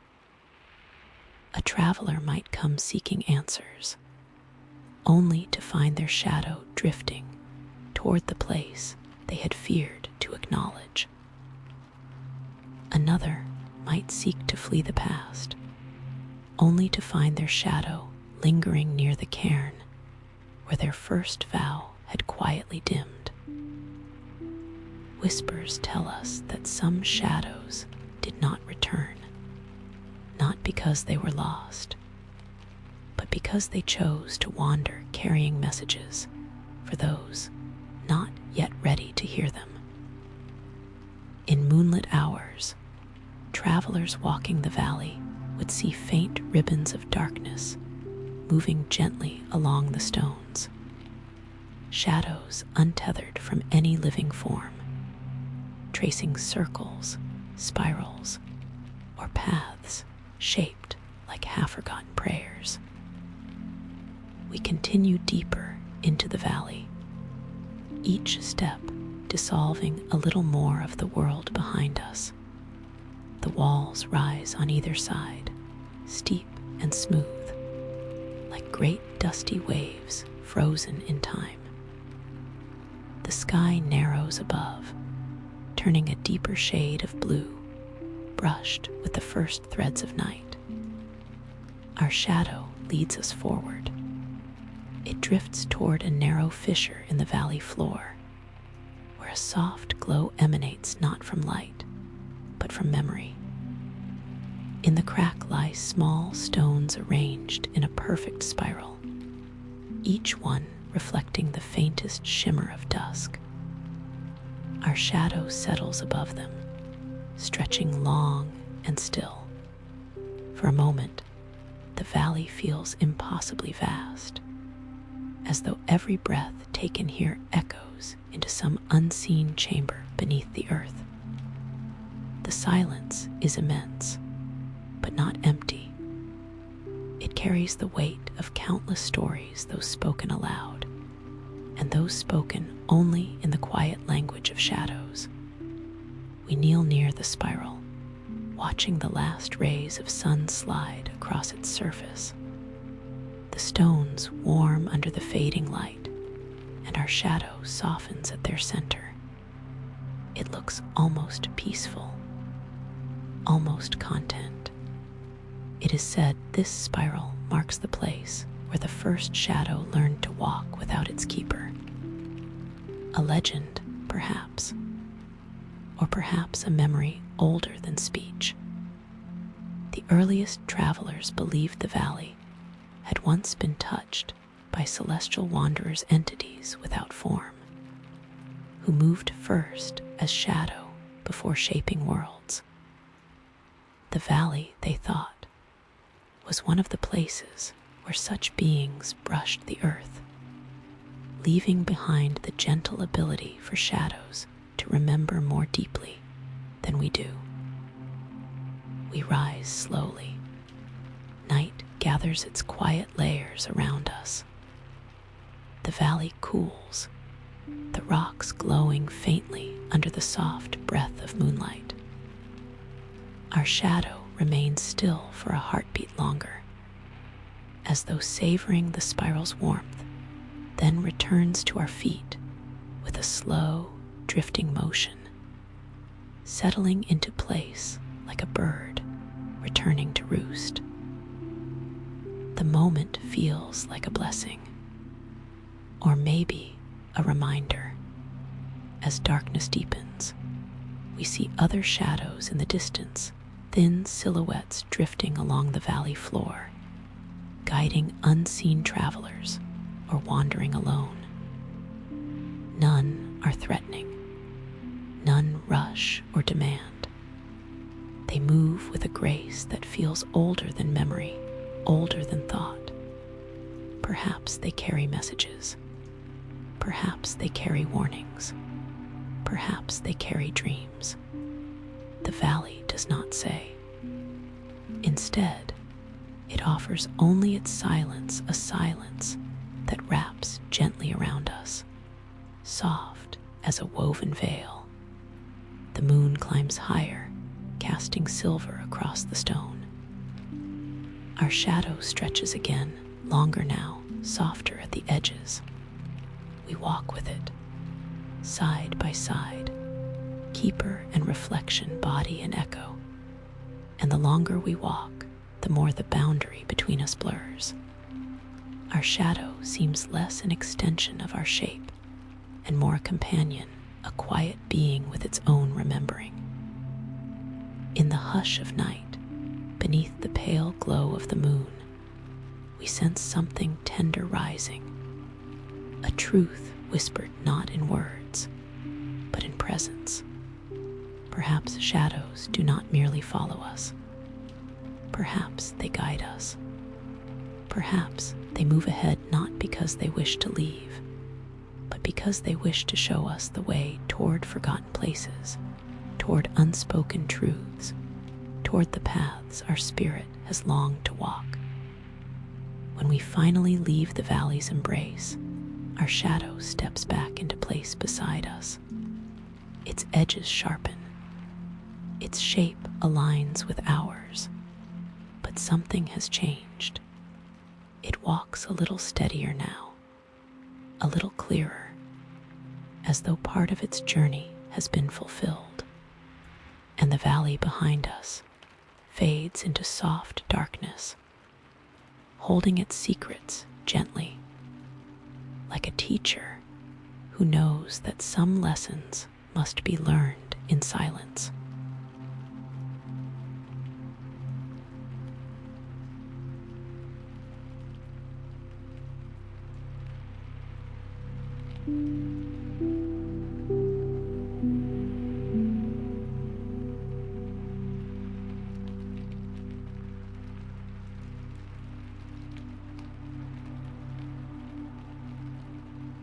A traveler might come seeking answers, only to find their shadow drifting toward the place they had feared to acknowledge. Another might seek to flee the past, only to find their shadow lingering near the cairn where their first vow had quietly dimmed. Whispers tell us that some shadows did not return, not because they were lost, but because they chose to wander carrying messages for those not yet ready to hear them. In moonlit hours, travelers walking the valley would see faint ribbons of darkness moving gently along the stones, shadows untethered from any living form, tracing circles, spirals, or paths shaped like half-forgotten prayers. We continue deeper into the valley, each step dissolving a little more of the world behind us. The walls rise on either side, steep and smooth, like great dusty waves frozen in time. The sky narrows above, turning a deeper shade of blue, brushed with the first threads of night. Our shadow leads us forward. It drifts toward a narrow fissure in the valley floor, where a soft glow emanates not from light, but from memory. In the crack lie small stones arranged in a perfect spiral, each one reflecting the faintest shimmer of dusk. Our shadow settles above them, stretching long and still. For a moment, the valley feels impossibly vast, as though every breath taken here echoes into some unseen chamber beneath the earth. The silence is immense, but not empty. It carries the weight of countless stories, those spoken aloud, and those spoken only in the quiet language of shadows. We kneel near the spiral, watching the last rays of sun slide across its surface. The stones warm under the fading light, and our shadow softens at their center. It looks almost peaceful, almost content. It is said this spiral marks the place where the first shadow learned to walk without its keeper. A legend, perhaps, or perhaps a memory older than speech. The earliest travelers believed the valley had once been touched by celestial wanderers, entities without form, who moved first as shadow before shaping worlds. The valley, they thought, was one of the places where such beings brushed the earth, leaving behind the gentle ability for shadows to remember more deeply than we do. We rise slowly. Night gathers its quiet layers around us. The valley cools, the rocks glowing faintly under the soft breath of moonlight. Our shadow remains still for a heartbeat longer, as though savoring the spiral's warmth, then returns to our feet with a slow, drifting motion, settling into place like a bird returning to roost. The moment feels like a blessing, or maybe a reminder. As darkness deepens, we see other shadows in the distance, thin silhouettes drifting along the valley floor, guiding unseen travelers or wandering alone. None are threatening, none rush or demand. They move with a grace that feels older than memory, older than thought. Perhaps they carry messages. Perhaps they carry warnings. Perhaps they carry dreams. The valley does not say. Instead, it offers only its silence, a silence that wraps gently around us, soft as a woven veil. The moon climbs higher, casting silver across the stone. Our shadow stretches again, longer now, softer at the edges. We walk with it, side by side, keeper and reflection, body and echo. And the longer we walk, the more the boundary between us blurs. Our shadow seems less an extension of our shape and more a companion, a quiet being with its own remembering. In the hush of night, beneath the pale glow of the moon, we sense something tender rising, a truth whispered not in words, but in presence. Perhaps shadows do not merely follow us. Perhaps they guide us. Perhaps they move ahead not because they wish to leave, but because they wish to show us the way toward forgotten places, toward unspoken truths, toward the paths our spirit has longed to walk. When we finally leave the valley's embrace, our shadow steps back into place beside us. Its edges sharpen. Its shape aligns with ours. But something has changed. It walks a little steadier now, a little clearer, as though part of its journey has been fulfilled. And the valley behind us fades into soft darkness, holding its secrets gently, like a teacher who knows that some lessons must be learned in silence.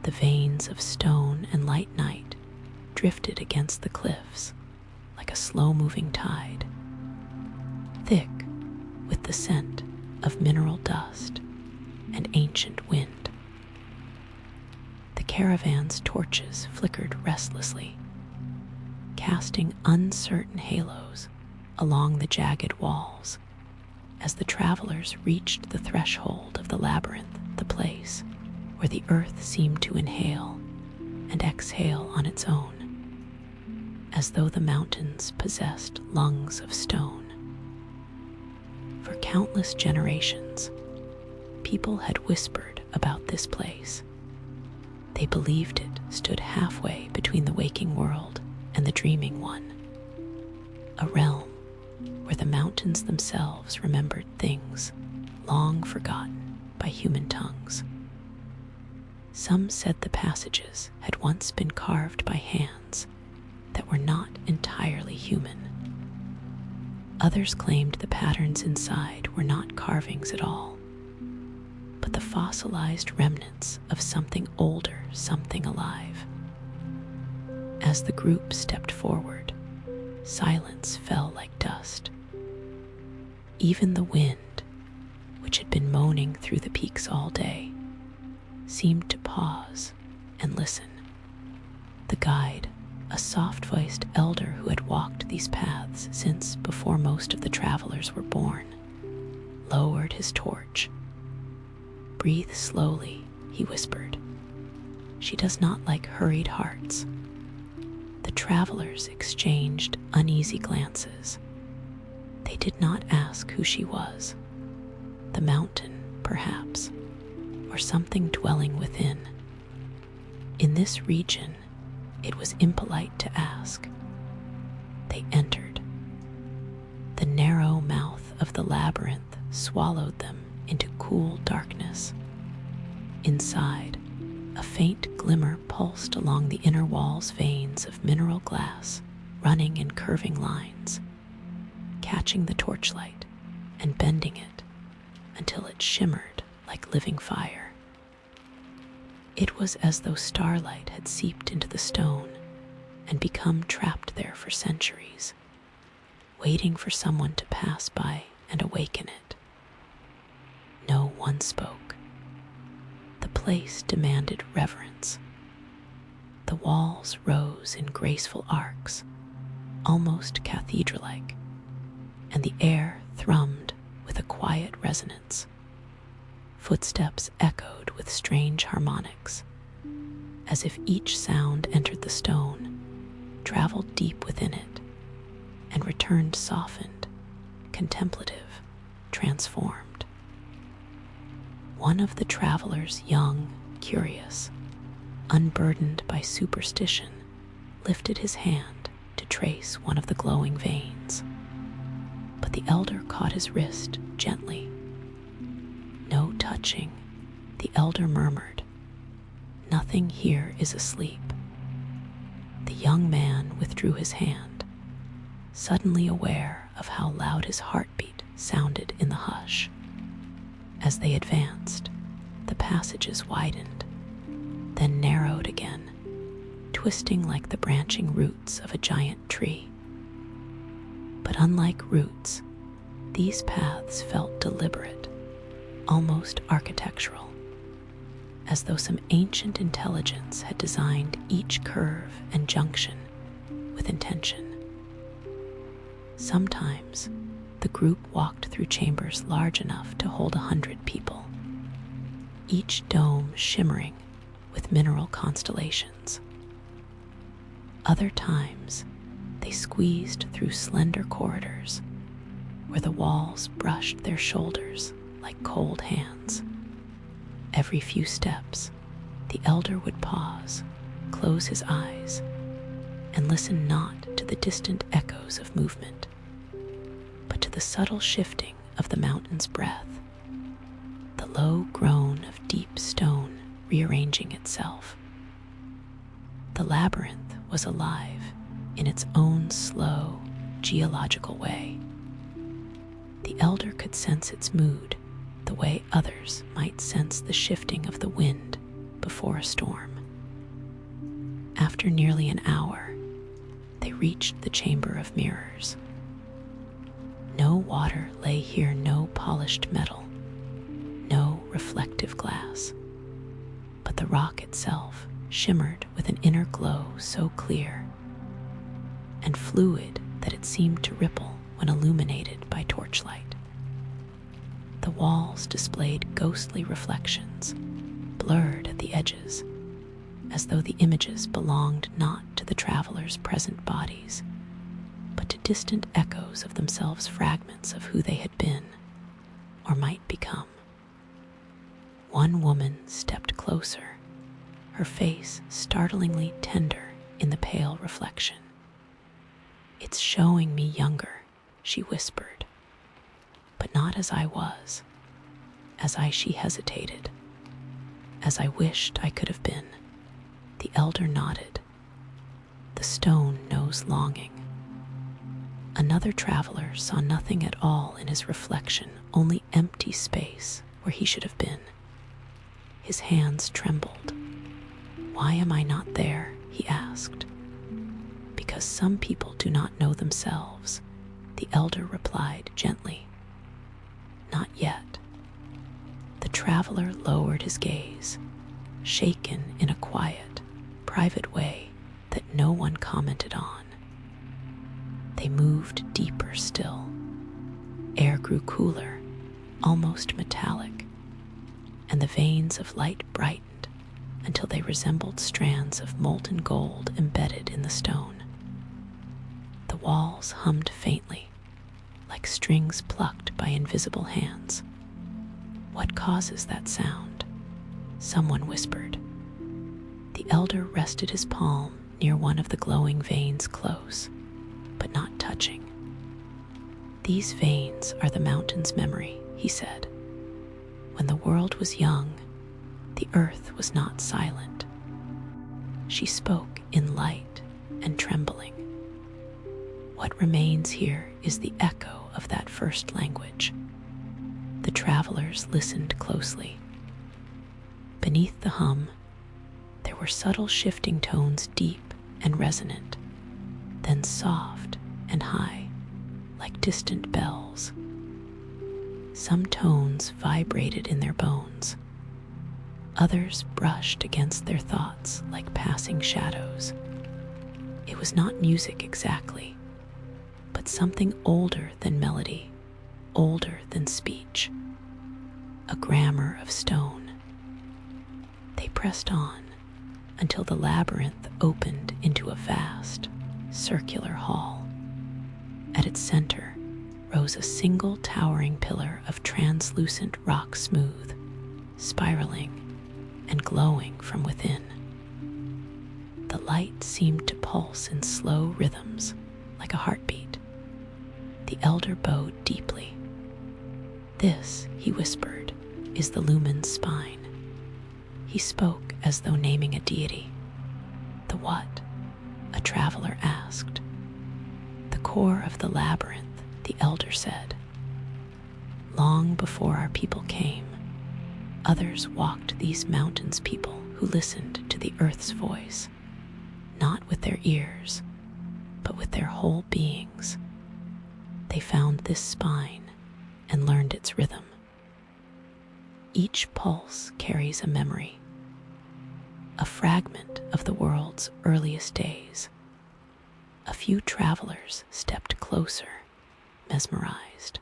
The veins of stone and light night drifted against the cliffs like a slow-moving tide, thick with the scent of mineral dust and ancient wind. The caravan's torches flickered restlessly, casting uncertain halos along the jagged walls as the travelers reached the threshold of the labyrinth, the place where the earth seemed to inhale and exhale on its own, as though the mountains possessed lungs of stone. For countless generations, people had whispered about this place. They believed it stood halfway between the waking world and the dreaming one, a realm where the mountains themselves remembered things long forgotten by human tongues. Some said the passages had once been carved by hands that were not entirely human. Others claimed the patterns inside were not carvings at all, but the fossilized remnants of something older, something alive. As the group stepped forward, silence fell like dust. Even the wind, which had been moaning through the peaks all day, seemed to pause and listen. The guide, a soft-voiced elder who had walked these paths since before most of the travelers were born, lowered his torch. "Breathe slowly," he whispered. "She does not like hurried hearts." The travelers exchanged uneasy glances. They did not ask who she was. The mountain, perhaps, or something dwelling within. In this region, it was impolite to ask. They entered. The narrow mouth of the labyrinth swallowed them into cool darkness. Inside, a faint glimmer pulsed along the inner wall's veins of mineral glass, running in curving lines, catching the torchlight and bending it until it shimmered like living fire. It was as though starlight had seeped into the stone and become trapped there for centuries, waiting for someone to pass by and awaken it. No one spoke. The place demanded reverence. The walls rose in graceful arcs, almost cathedral-like, and the air thrummed with a quiet resonance. Footsteps echoed with strange harmonics, as if each sound entered the stone, traveled deep within it, and returned softened, contemplative, transformed. One of the travelers, young, curious, unburdened by superstition, lifted his hand to trace one of the glowing veins. But the elder caught his wrist gently. "No touching," the elder murmured. "Nothing here is asleep." The young man withdrew his hand, suddenly aware of how loud his heartbeat sounded in the hush. As they advanced, the passages widened, then narrowed again, twisting like the branching roots of a giant tree. But unlike roots, these paths felt deliberate, almost architectural, as though some ancient intelligence had designed each curve and junction with intention. Sometimes, the group walked through chambers large enough to hold 100 people, each dome shimmering with mineral constellations. Other times, they squeezed through slender corridors where the walls brushed their shoulders like cold hands. Every few steps, the elder would pause, close his eyes, and listen not to the distant echoes of movement, but to the subtle shifting of the mountain's breath, the low groan of deep stone rearranging itself. The labyrinth was alive in its own slow, geological way. The elder could sense its mood the way others might sense the shifting of the wind before a storm. After nearly an hour, they reached the chamber of mirrors. No water lay here, no polished metal, no reflective glass, but the rock itself shimmered with an inner glow so clear and fluid that it seemed to ripple when illuminated by torchlight. The walls displayed ghostly reflections, blurred at the edges, as though the images belonged not to the travelers' present bodies, but to distant echoes of themselves, fragments of who they had been or might become. One woman stepped closer, her face startlingly tender in the pale reflection. "It's showing me younger," she whispered, "but not as I was, she hesitated, as I wished I could have been." The elder nodded. "The stone knows longing." Another traveler saw nothing at all in his reflection, only empty space where he should have been. His hands trembled. "Why am I not there?" he asked. "Because some people do not know themselves," the elder replied gently. "Not yet." The traveler lowered his gaze. shaken in a quiet, private way that no one commented on. They moved deeper still. Air grew cooler, almost metallic, and the veins of light brightened until they resembled strands of molten gold embedded in the stone. The walls hummed faintly, like strings plucked by invisible hands. "What causes that sound?" someone whispered. The elder rested his palm near one of the glowing veins close, but not touching. "These veins are the mountain's memory," he said. "When the world was young, the earth was not silent." She spoke in light and trembling. "What remains here is the echo of that first language." The travelers listened closely. Beneath the hum, there were subtle shifting tones, deep and resonant, then soft and high, like distant bells. Some tones vibrated in their bones. Others brushed against their thoughts like passing shadows. It was not music exactly, but something older than melody, older than speech. A grammar of stone. They pressed on until the labyrinth opened into a vast, circular hall. At its center rose a single towering pillar of translucent rock, smooth, spiraling, and glowing from within. The light seemed to pulse in slow rhythms, like a heartbeat. The elder bowed deeply. "This," he whispered, "is the lumen's spine." He spoke as though naming a deity. "The what?" a traveler asked. "The core of the labyrinth," the elder said. "Long before our people came, others walked these mountains, people who listened to the earth's voice, not with their ears, but with their whole beings. They found this spine and learned its rhythm. Each pulse carries a memory, a fragment of the world's earliest days." A few travelers stepped closer, mesmerized.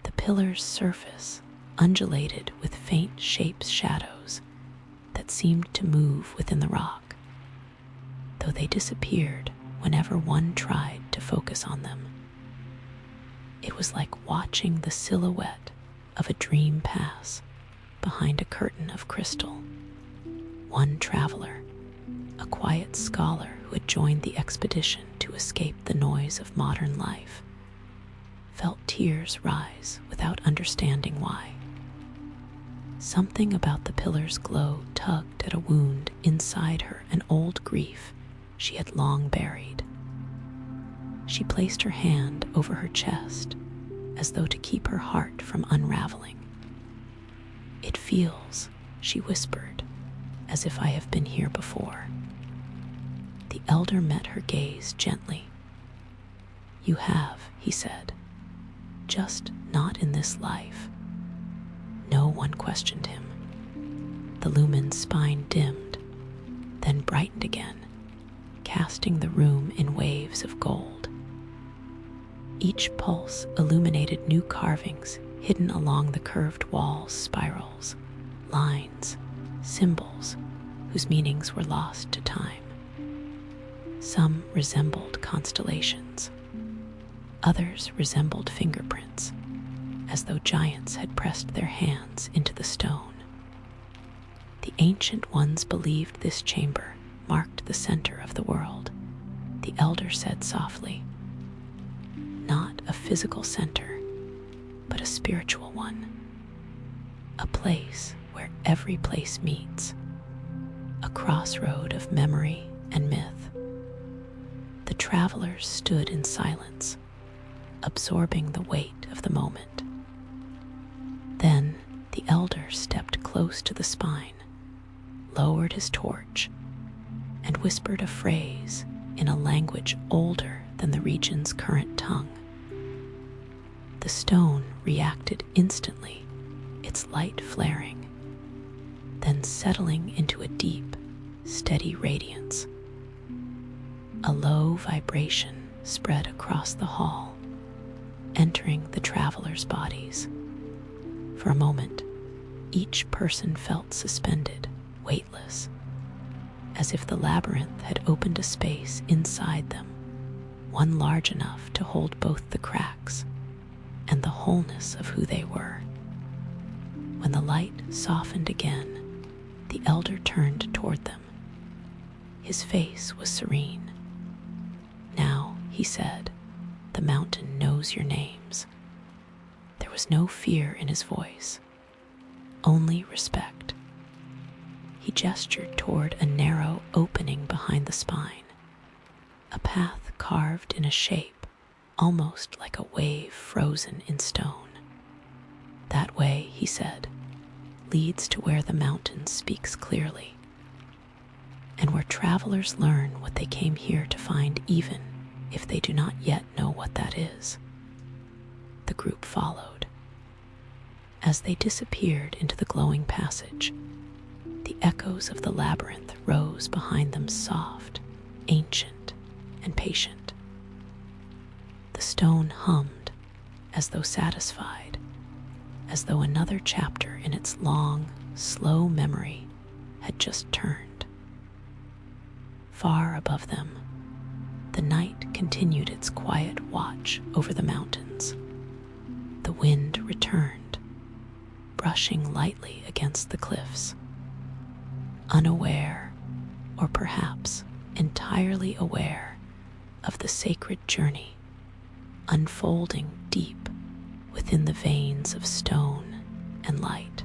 The pillar's surface undulated with faint shapes, shadows that seemed to move within the rock, though they disappeared whenever one tried to focus on them. It was like watching the silhouette of a dream pass behind a curtain of crystal. One traveler, a quiet scholar who had joined the expedition to escape the noise of modern life, felt tears rise without understanding why. Something about the pillar's glow tugged at a wound inside her, an old grief she had long buried. She placed her hand over her chest as though to keep her heart from unraveling. "It feels," she whispered, "as if I have been here before." The elder met her gaze gently. "You have," he said, "just not in this life." No one questioned him. The lumen's spine dimmed, then brightened again, casting the room in waves of gold. Each pulse illuminated new carvings hidden along the curved walls, spirals, lines, symbols whose meanings were lost to time. Some resembled constellations. Others resembled fingerprints, as though giants had pressed their hands into the stone. The ancient ones believed this chamber marked the center of the world, the elder said softly. Not a physical center, but a spiritual one. A place where every place meets. A crossroad of memory and myth. The travelers stood in silence, absorbing the weight of the moment. Then the elder stepped close to the spine, lowered his torch, and whispered a phrase in a language older than the region's current tongue. The stone reacted instantly, its light flaring. Then then settling into a deep, steady radiance. A low vibration spread across the hall, entering the travelers' bodies. For a moment, each person felt suspended, weightless, as if the labyrinth had opened a space inside them, one large enough to hold both the cracks and the wholeness of who they were. When the light softened again, the elder turned toward them. His face was serene. "Now," he said, "the mountain knows your names." There was no fear in his voice, only respect. He gestured toward a narrow opening behind the spine, a path carved in a shape almost like a wave frozen in stone. "That way," he said, "leads to where the mountain speaks clearly, and where travelers learn what they came here to find, even if they do not yet know what that is." The group followed. As they disappeared into the glowing passage, the echoes of the labyrinth rose behind them, soft, ancient, and patient. The stone hummed, as though satisfied, as though another chapter in its long, slow memory had just turned. Far above them, the night continued its quiet watch over the mountains. The wind returned, brushing lightly against the cliffs. Unaware, or perhaps entirely aware, of the sacred journey unfolding deep within the veins of stone and light.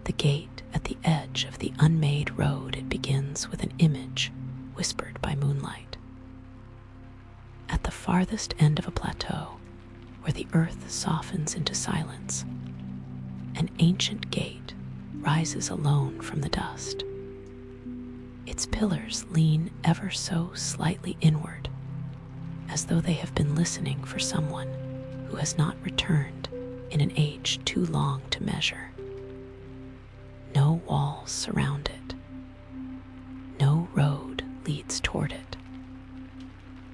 The gate at the edge of the unmade road, it begins with an image whispered by moonlight. At the farthest end of a plateau, where the earth softens into silence, an ancient gate rises alone from the dust. Its pillars lean ever so slightly inward, as though they have been listening for someone who has not returned in an age too long to measure. No walls surround it. No road leads toward it.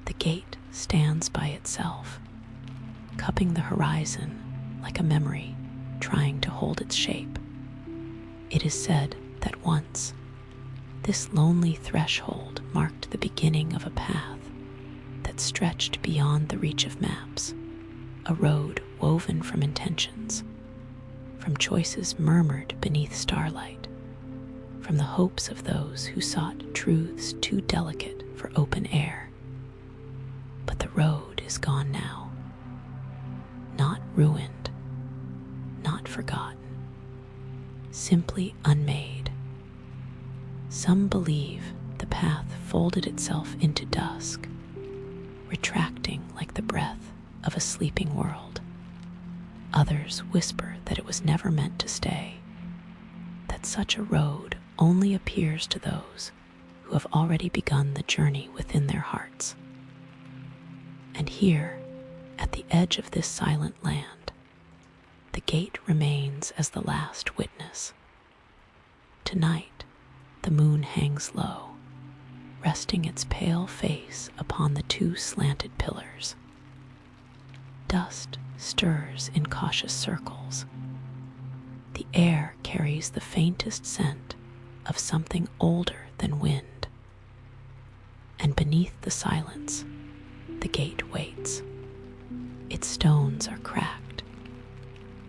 The gate stands by itself, cupping the horizon like a memory trying to hold its shape. It is said that once, this lonely threshold marked the beginning of a path that stretched beyond the reach of maps, a road woven from intentions, from choices murmured beneath starlight, from the hopes of those who sought truths too delicate for open air. But the road is gone now, not ruined, not forgotten, simply unmade. Some believe the path folded itself into dusk, retracting like the breath of a sleeping world. Others whisper that it was never meant to stay, that such a road only appears to those who have already begun the journey within their hearts. And here, at the edge of this silent land, the gate remains as the last witness. Tonight, the moon hangs low, resting its pale face upon the two slanted pillars. Dust stirs in cautious circles. The air carries the faintest scent of something older than wind. And beneath the silence, the gate waits. Its stones are cracked,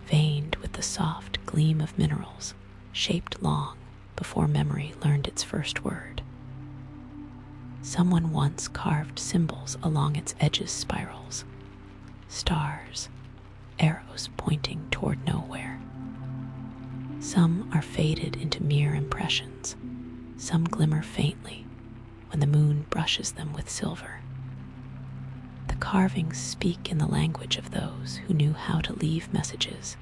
veined with the soft gleam of minerals shaped long before memory learned its first word. Someone once carved symbols along its edges, spirals, stars, arrows pointing toward nowhere. Some are faded into mere impressions. Some glimmer faintly when the moon brushes them with silver. The The carvings speak in the language of those who knew how to leave messages,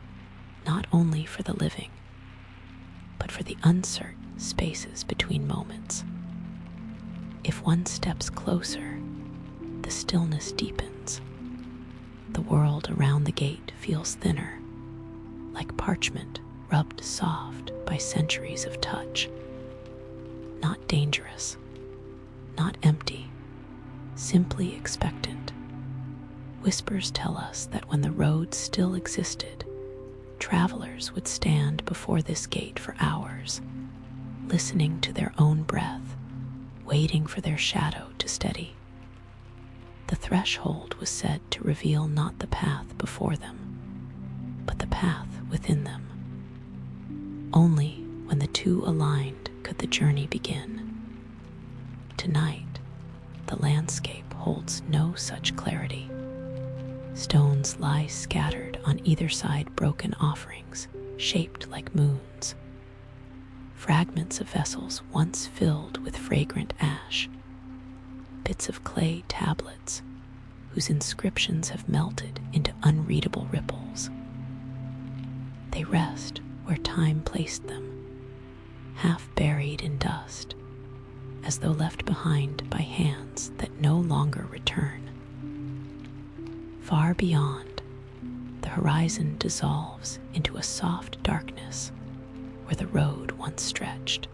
not only for the living, but for the uncertain spaces between moments. If one steps closer, the stillness deepens. The world around the gate feels thinner, like parchment rubbed soft by centuries of touch. Not dangerous, not empty, simply expectant. Whispers tell us that when the road still existed, travelers would stand before this gate for hours, listening to their own breath, waiting for their shadow to steady. The threshold was said to reveal not the path before them, but the path within them. Only when the two aligned could the journey begin. Tonight, the landscape holds no such clarity. Stones lie scattered on either side, broken offerings, shaped like moons. Fragments of vessels once filled with fragrant ash. Bits of clay tablets whose inscriptions have melted into unreadable ripples. They rest where time placed them, half buried in dust, as though left behind by hands that no longer return. Far beyond, the horizon dissolves into a soft darkness where the road once stretched.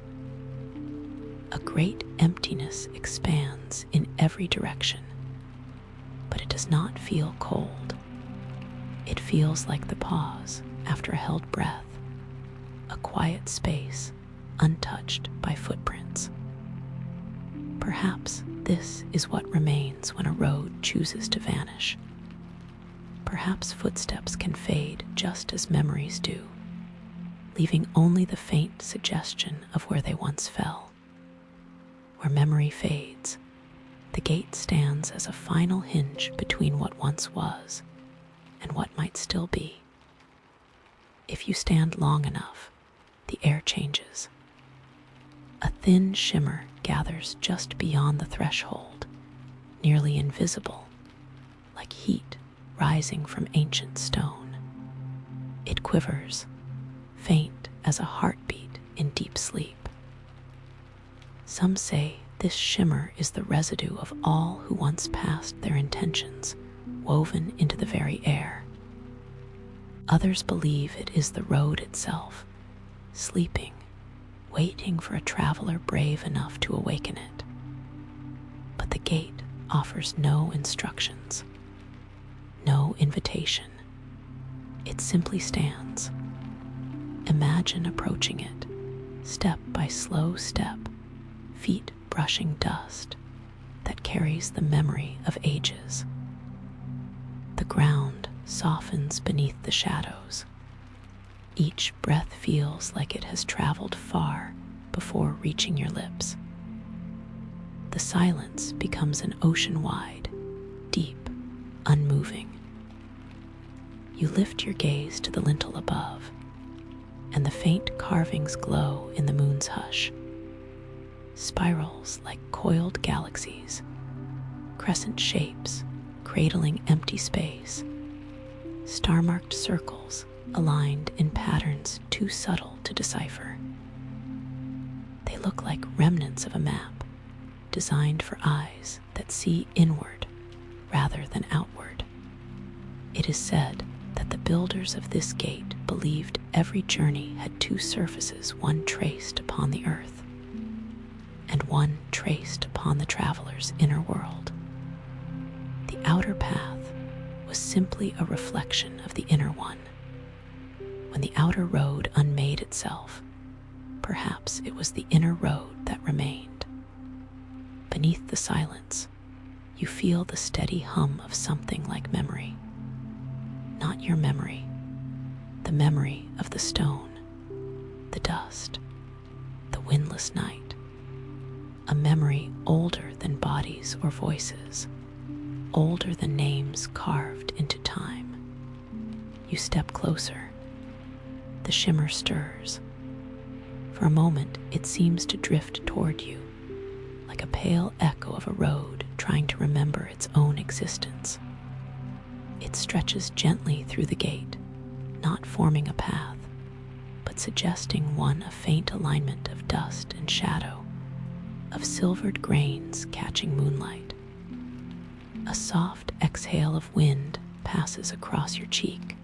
A great emptiness expands in every direction, but it does not feel cold. It feels like the pause after a held breath, a quiet space untouched by footprints. Perhaps this is what remains when a road chooses to vanish. Perhaps footsteps can fade just as memories do, leaving only the faint suggestion of where they once fell. Where memory fades, the gate stands as a final hinge between what once was and what might still be. If you stand long enough, the air changes. A thin shimmer gathers just beyond the threshold, nearly invisible, like heat rising from ancient stone. It quivers, faint as a heartbeat in deep sleep. Some say this shimmer is the residue of all who once passed their intentions, woven into the very air. Others believe it is the road itself, sleeping, waiting for a traveler brave enough to awaken it. But the gate offers no instructions, no invitation. It simply stands. Imagine approaching it, step by slow step, feet brushing dust that carries the memory of ages. The ground softens beneath the shadows. Each breath feels like it has traveled far before reaching your lips. The silence becomes an ocean-wide, deep, unmoving. You lift your gaze to the lintel above, and the faint carvings glow in the moon's hush. Spirals like coiled galaxies, crescent shapes cradling empty space, star-marked circles aligned in patterns too subtle to decipher. They look like remnants of a map, designed for eyes that see inward rather than outward. It is said that the builders of this gate believed every journey had two surfaces, one traced upon the earth, and one traced upon the traveler's inner world. The outer path was simply a reflection of the inner one. When the outer road unmade itself, perhaps it was the inner road that remained. Beneath the silence, you feel the steady hum of something like memory. Not your memory, the memory of the stone, the dust, the windless night. A memory older than bodies or voices, older than names carved into time. You step closer. The shimmer stirs. For a moment, it seems to drift toward you, like a pale echo of a road trying to remember its own existence. It stretches gently through the gate, not forming a path, but suggesting one of faint alignment of dust and shadow, of silvered grains catching moonlight. A soft exhale of wind passes across your cheek.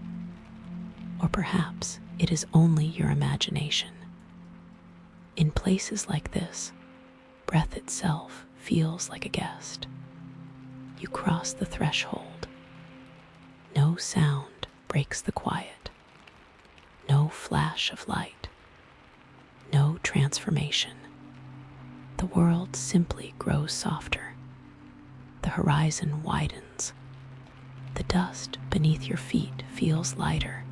Or perhaps it is only your imagination. In places like this, breath itself feels like a guest. You cross the threshold. No sound breaks the quiet. No flash of light. No transformation. The world simply grows softer. The horizon widens. The dust beneath your feet feels lighter,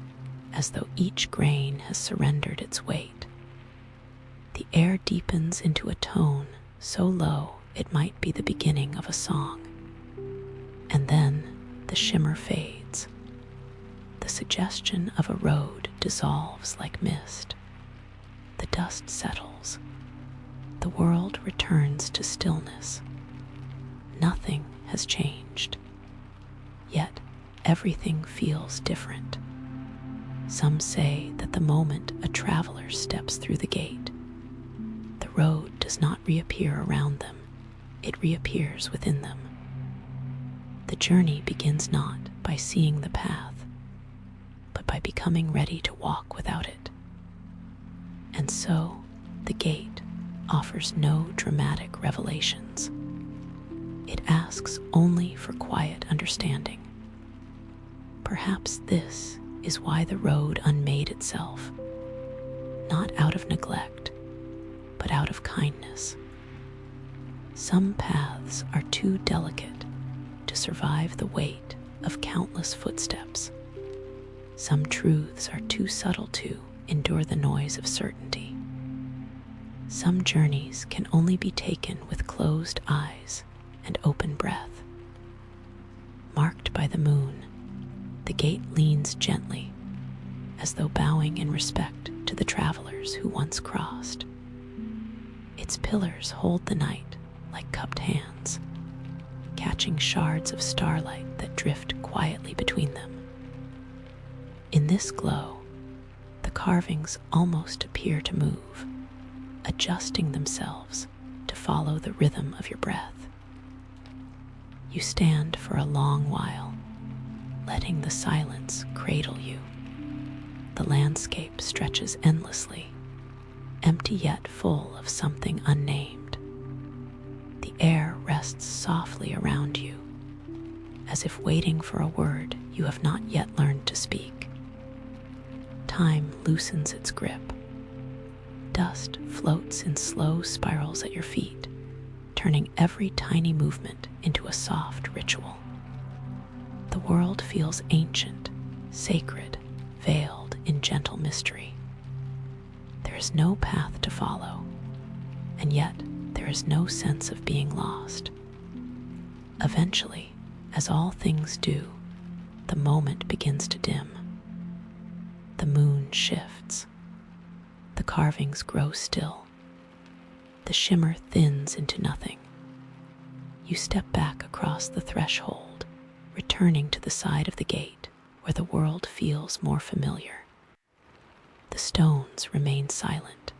as though each grain has surrendered its weight. The air deepens into a tone so low it might be the beginning of a song. And then the shimmer fades. The suggestion of a road dissolves like mist. The dust settles. The world returns to stillness. Nothing has changed. Yet everything feels different. Some say that the moment a traveler steps through the gate, the road does not reappear around them, it reappears within them. The journey begins not by seeing the path, but by becoming ready to walk without it. And so, the gate offers no dramatic revelations. It asks only for quiet understanding. Perhaps this is why the road unmade itself, not out of neglect, but out of kindness. Some paths are too delicate to survive the weight of countless footsteps. Some truths are too subtle to endure the noise of certainty. Some journeys can only be taken with closed eyes and open breath. Marked by the moon, the gate leans gently, as though bowing in respect to the travelers who once crossed. Its pillars hold the night like cupped hands, catching shards of starlight that drift quietly between them. In this glow, the carvings almost appear to move, adjusting themselves to follow the rhythm of your breath. You stand for a long while, letting the silence cradle you. The landscape stretches endlessly, empty yet full of something unnamed. The air rests softly around you, as if waiting for a word you have not yet learned to speak. Time loosens its grip. Dust floats in slow spirals at your feet, turning every tiny movement into a soft ritual. The world feels ancient, sacred, veiled in gentle mystery. There is no path to follow, and yet there is no sense of being lost. Eventually, as all things do, the moment begins to dim. The moon shifts. The carvings grow still. The shimmer thins into nothing. You step back across the threshold, returning to the side of the gate where the world feels more familiar. The stones remain silent.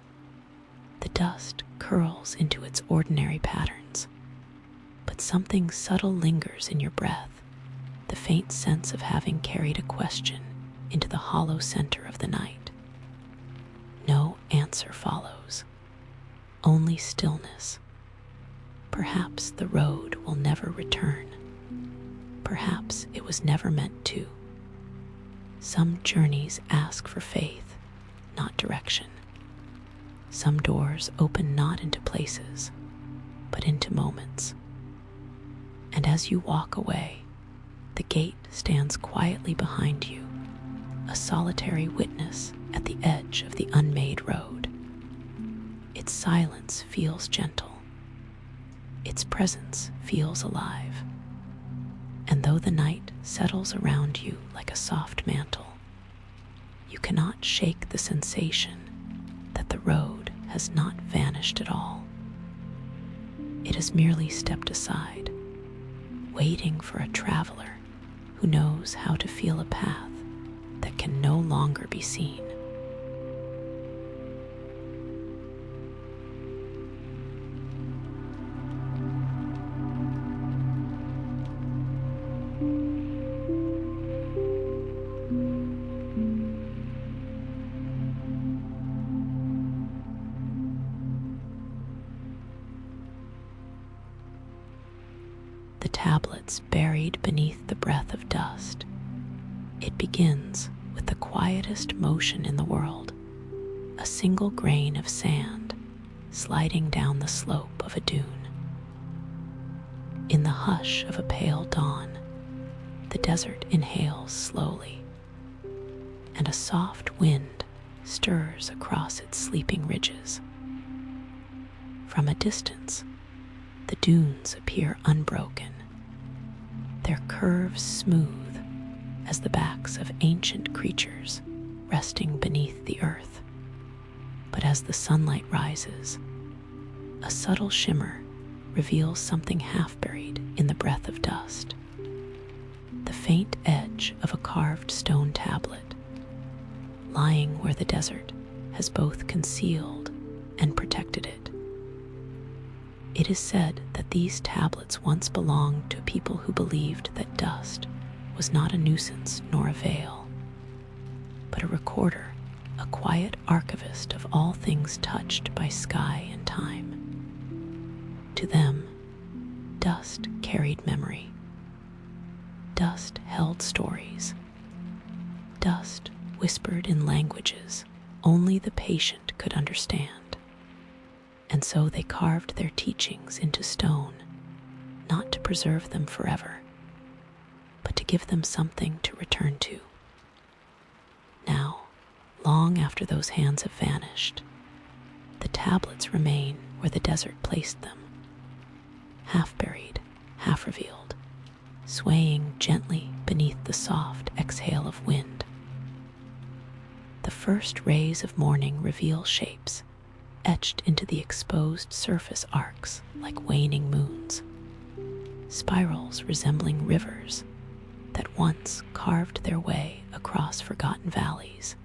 The dust curls into its ordinary patterns, but something subtle lingers in your breath, the faint sense of having carried a question into the hollow center of the night. No answer follows, only stillness. Perhaps the road will never return. Perhaps it was never meant to. Some journeys ask for faith, not direction. Some doors open not into places, but into moments. And as you walk away, the gate stands quietly behind you, a solitary witness at the edge of the unmade road. Its silence feels gentle. Its presence feels alive. And though the night settles around you like a soft mantle, you cannot shake the sensation that the road has not vanished at all. It has merely stepped aside, waiting for a traveler who knows how to feel a path that can no longer be seen. The tablets buried beneath the breath of dust. It begins with the quietest motion in the world, a single grain of sand sliding down the slope of a dune. In the hush of a pale dawn, the desert inhales slowly, and a soft wind stirs across its sleeping ridges. From a distance, the dunes appear unbroken, their curves smooth as the backs of ancient creatures resting beneath the earth. But as the sunlight rises, a subtle shimmer reveals something half buried in the breath of dust. The faint edge of a carved stone tablet, lying where the desert has both concealed and protected it. It is said that these tablets once belonged to people who believed that dust was not a nuisance nor a veil, but a recorder, a quiet archivist of all things touched by sky and time. To them, dust carried memory. Dust held stories. Dust whispered in languages only the patient could understand. And so they carved their teachings into stone, not to preserve them forever, but to give them something to return to. Now, long after those hands have vanished, the tablets remain where the desert placed them, half buried, half revealed, swaying gently beneath the soft exhale of wind. The first rays of morning reveal shapes etched into the exposed surface arcs like waning moons, spirals resembling rivers that once carved their way across forgotten valleys,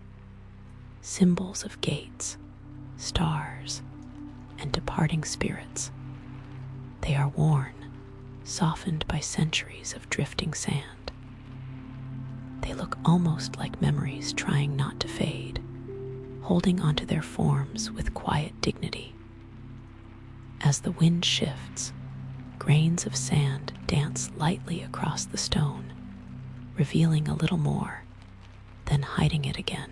symbols of gates, stars, and departing spirits. They are worn, softened by centuries of drifting sand. They look almost like memories trying not to fade, holding onto their forms with quiet dignity. As the wind shifts, grains of sand dance lightly across the stone, revealing a little more, then hiding it again.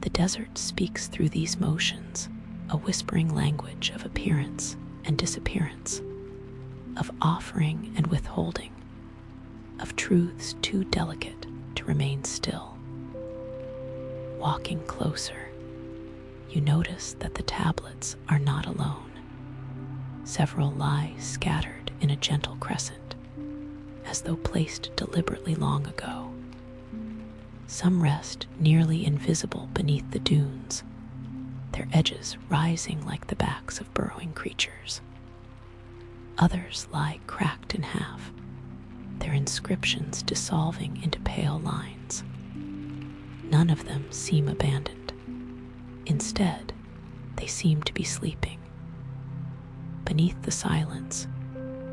The desert speaks through these motions, a whispering language of appearance and disappearance, of offering and withholding, of truths too delicate to remain still. Walking closer, you notice that the tablets are not alone. Several lie scattered in a gentle crescent, as though placed deliberately long ago. Some rest nearly invisible beneath the dunes, their edges rising like the backs of burrowing creatures. Others lie cracked in half, their inscriptions dissolving into pale lines. None of them seem abandoned. Instead, they seem to be sleeping. Beneath the silence,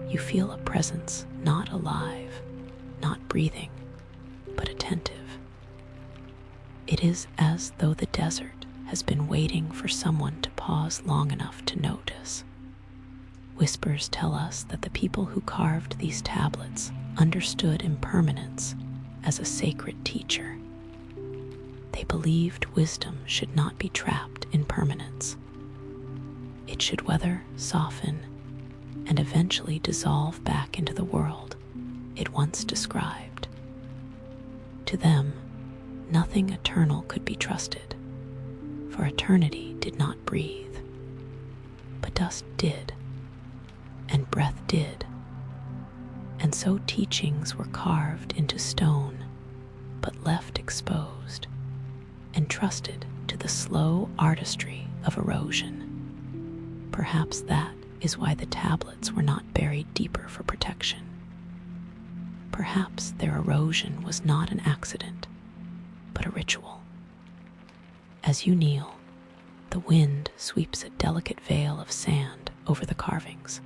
you feel a presence not alive, not breathing, but attentive. It is as though the desert has been waiting for someone to pause long enough to notice. Whispers tell us that the people who carved these tablets understood impermanence as a sacred teacher. They believed wisdom should not be trapped in permanence. It should weather, soften, and eventually dissolve back into the world it once described. To them, nothing eternal could be trusted, for eternity did not breathe. But dust did, and breath did, and so teachings were carved into stone, but left exposed, entrusted to the slow artistry of erosion. Perhaps that is why the tablets were not buried deeper for protection. Perhaps their erosion was not an accident, but a ritual. As you kneel, the wind sweeps a delicate veil of sand over the carvings.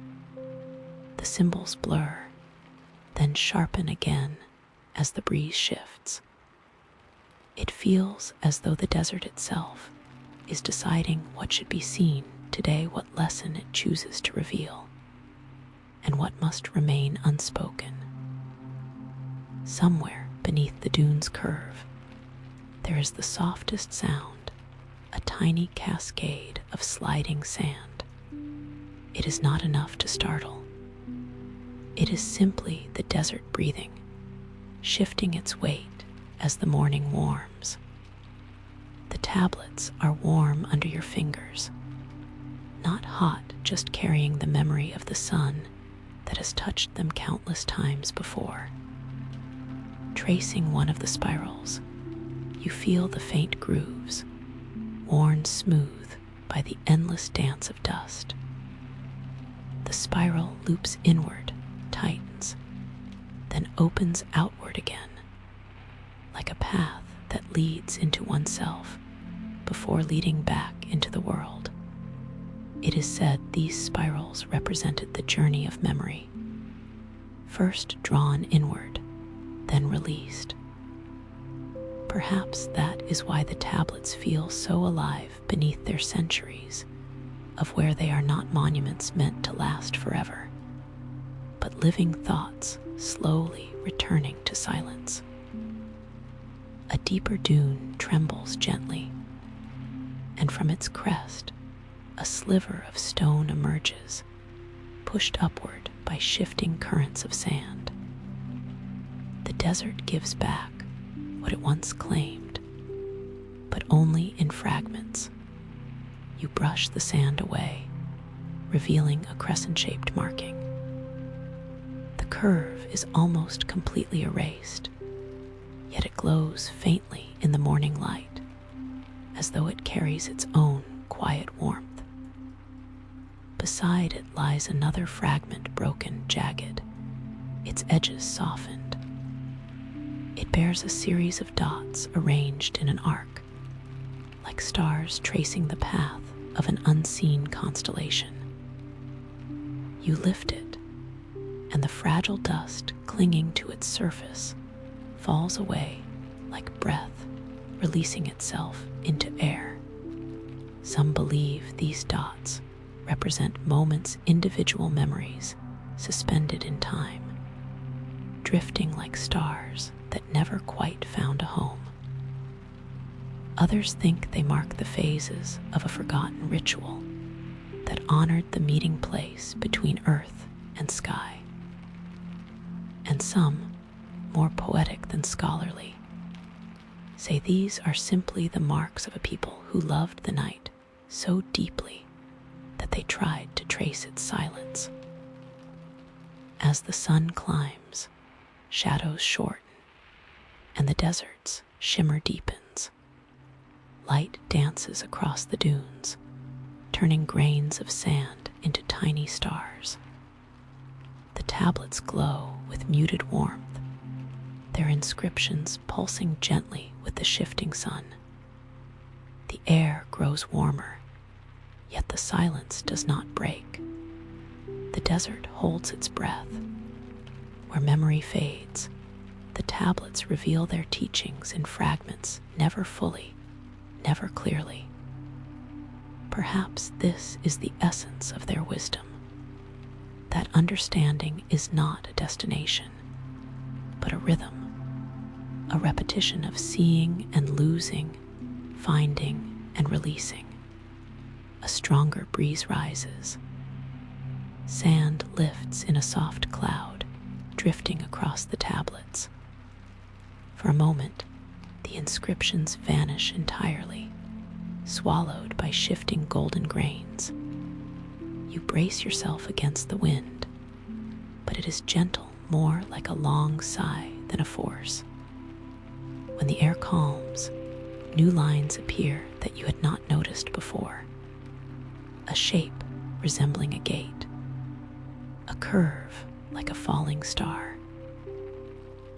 The symbols blur, then sharpen again as the breeze shifts. It feels as though the desert itself is deciding what should be seen today, what lesson it chooses to reveal, and what must remain unspoken. Somewhere beneath the dune's curve, there is the softest sound, a tiny cascade of sliding sand. It is not enough to startle. It is simply the desert breathing, shifting its weight as the morning warms. The tablets are warm under your fingers, not hot, just carrying the memory of the sun that has touched them countless times before. Tracing one of the spirals, you feel the faint grooves, worn smooth by the endless dance of dust. The spiral loops inward, tightens, then opens outward again, like a path that leads into oneself before leading back into the world. It is said these spirals represented the journey of memory, first drawn inward, then released. Perhaps that is why the tablets feel so alive beneath their centuries of where they are not monuments meant to last forever, but living thoughts slowly returning to silence. A deeper dune trembles gently, and from its crest, a sliver of stone emerges, pushed upward by shifting currents of sand. The desert gives back what it once claimed, but only in fragments. You brush the sand away, revealing a crescent-shaped marking. The curve is almost completely erased, yet it glows faintly in the morning light, as though it carries its own quiet warmth. Beside it lies another fragment, broken, jagged, its edges softened. It bears a series of dots arranged in an arc, like stars tracing the path of an unseen constellation. You lift it, and the fragile dust clinging to its surface falls away like breath, releasing itself into air. Some believe these dots represent moments, individual memories suspended in time, drifting like stars that never quite found a home. Others think they mark the phases of a forgotten ritual that honored the meeting place between earth and sky. And some, more poetic than scholarly, say these are simply the marks of a people who loved the night so deeply that they tried to trace its silence. As the sun climbs, shadows shorten, and the desert's shimmer deepens. Light dances across the dunes, turning grains of sand into tiny stars. The tablets glow with muted warmth, their inscriptions pulsing gently with the shifting sun. The air grows warmer, yet the silence does not break. The desert holds its breath. Where memory fades, the tablets reveal their teachings in fragments, never fully, never clearly. Perhaps this is the essence of their wisdom, that understanding is not a destination, but a rhythm, a repetition of seeing and losing, finding and releasing. A stronger breeze rises. Sand lifts in a soft cloud, drifting across the tablets. For a moment, the inscriptions vanish entirely, swallowed by shifting golden grains. You brace yourself against the wind, but it is gentle, more like a long sigh than a force. When the air calms, new lines appear that you had not noticed before. A shape resembling a gate, a curve like a falling star,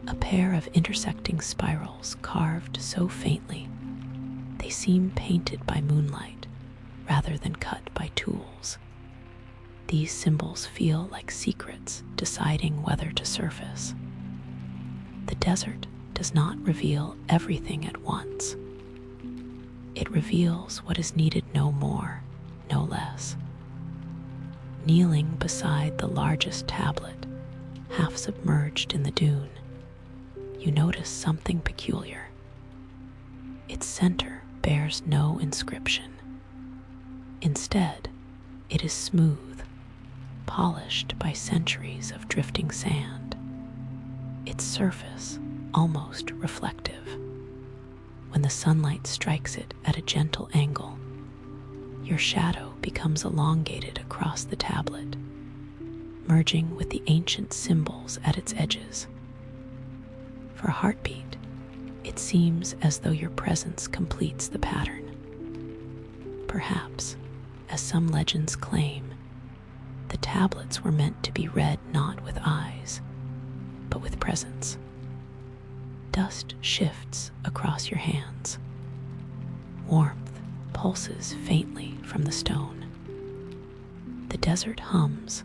a pair of intersecting spirals carved so faintly they seem painted by moonlight rather than cut by tools. These symbols feel like secrets deciding whether to surface. The desert does not reveal everything at once. It reveals what is needed, no more, no less. Kneeling beside the largest tablet, half submerged in the dune, you notice something peculiar. Its center bears no inscription. Instead, it is smooth, polished by centuries of drifting sand, its surface almost reflective. When the sunlight strikes it at a gentle angle, your shadow becomes elongated across the tablet, merging with the ancient symbols at its edges. For a heartbeat, it seems as though your presence completes the pattern. Perhaps, as some legends claim, the tablets were meant to be read not with eyes, but with presence. Dust shifts across your hands. Warmth pulses faintly from the stone. The desert hums,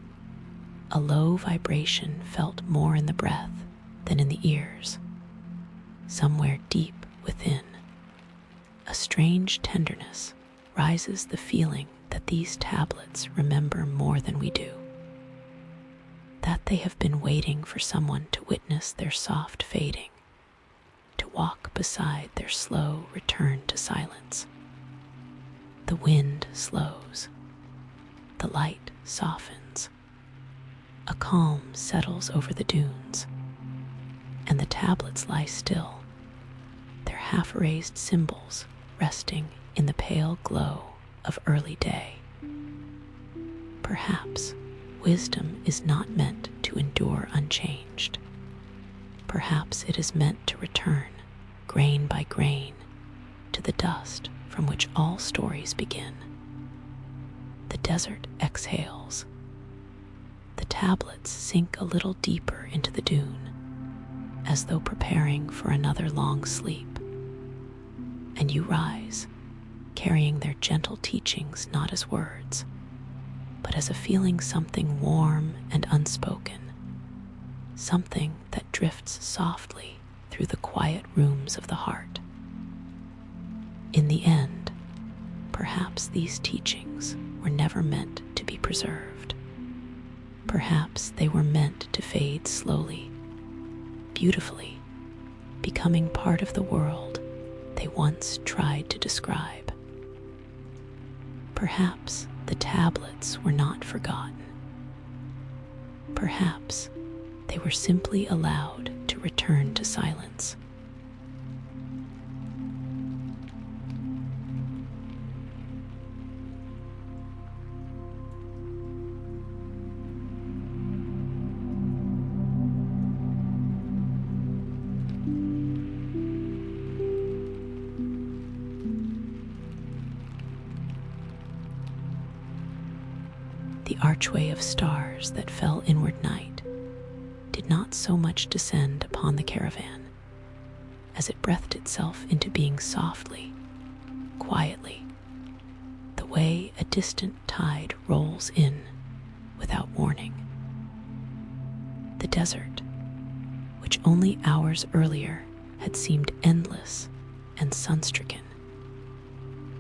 a low vibration felt more in the breath than in the ears. Somewhere deep within, a strange tenderness rises, the feeling that these tablets remember more than we do, that they have been waiting for someone to witness their soft fading, to walk beside their slow return to silence. The wind slows, the light softens, a calm settles over the dunes, and the tablets lie still, their half-erased symbols resting in the pale glow of early day. Perhaps wisdom is not meant to endure unchanged. Perhaps it is meant to return, grain by grain, to the dust from which all stories begin. The desert exhales. The tablets sink a little deeper into the dune, as though preparing for another long sleep. And you rise, carrying their gentle teachings not as words, but as a feeling, something warm and unspoken, something that drifts softly through the quiet rooms of the heart. In the end, perhaps these teachings were never meant to be preserved. Perhaps they were meant to fade slowly, beautifully, becoming part of the world they once tried to describe. Perhaps the tablets were not forgotten. Perhaps they were simply allowed to return to silence. The archway of stars that fell inward night did not so much descend upon the caravan as it breathed itself into being softly, quietly, the way a distant tide rolls in without warning. The desert, which only hours earlier had seemed endless and sun-stricken,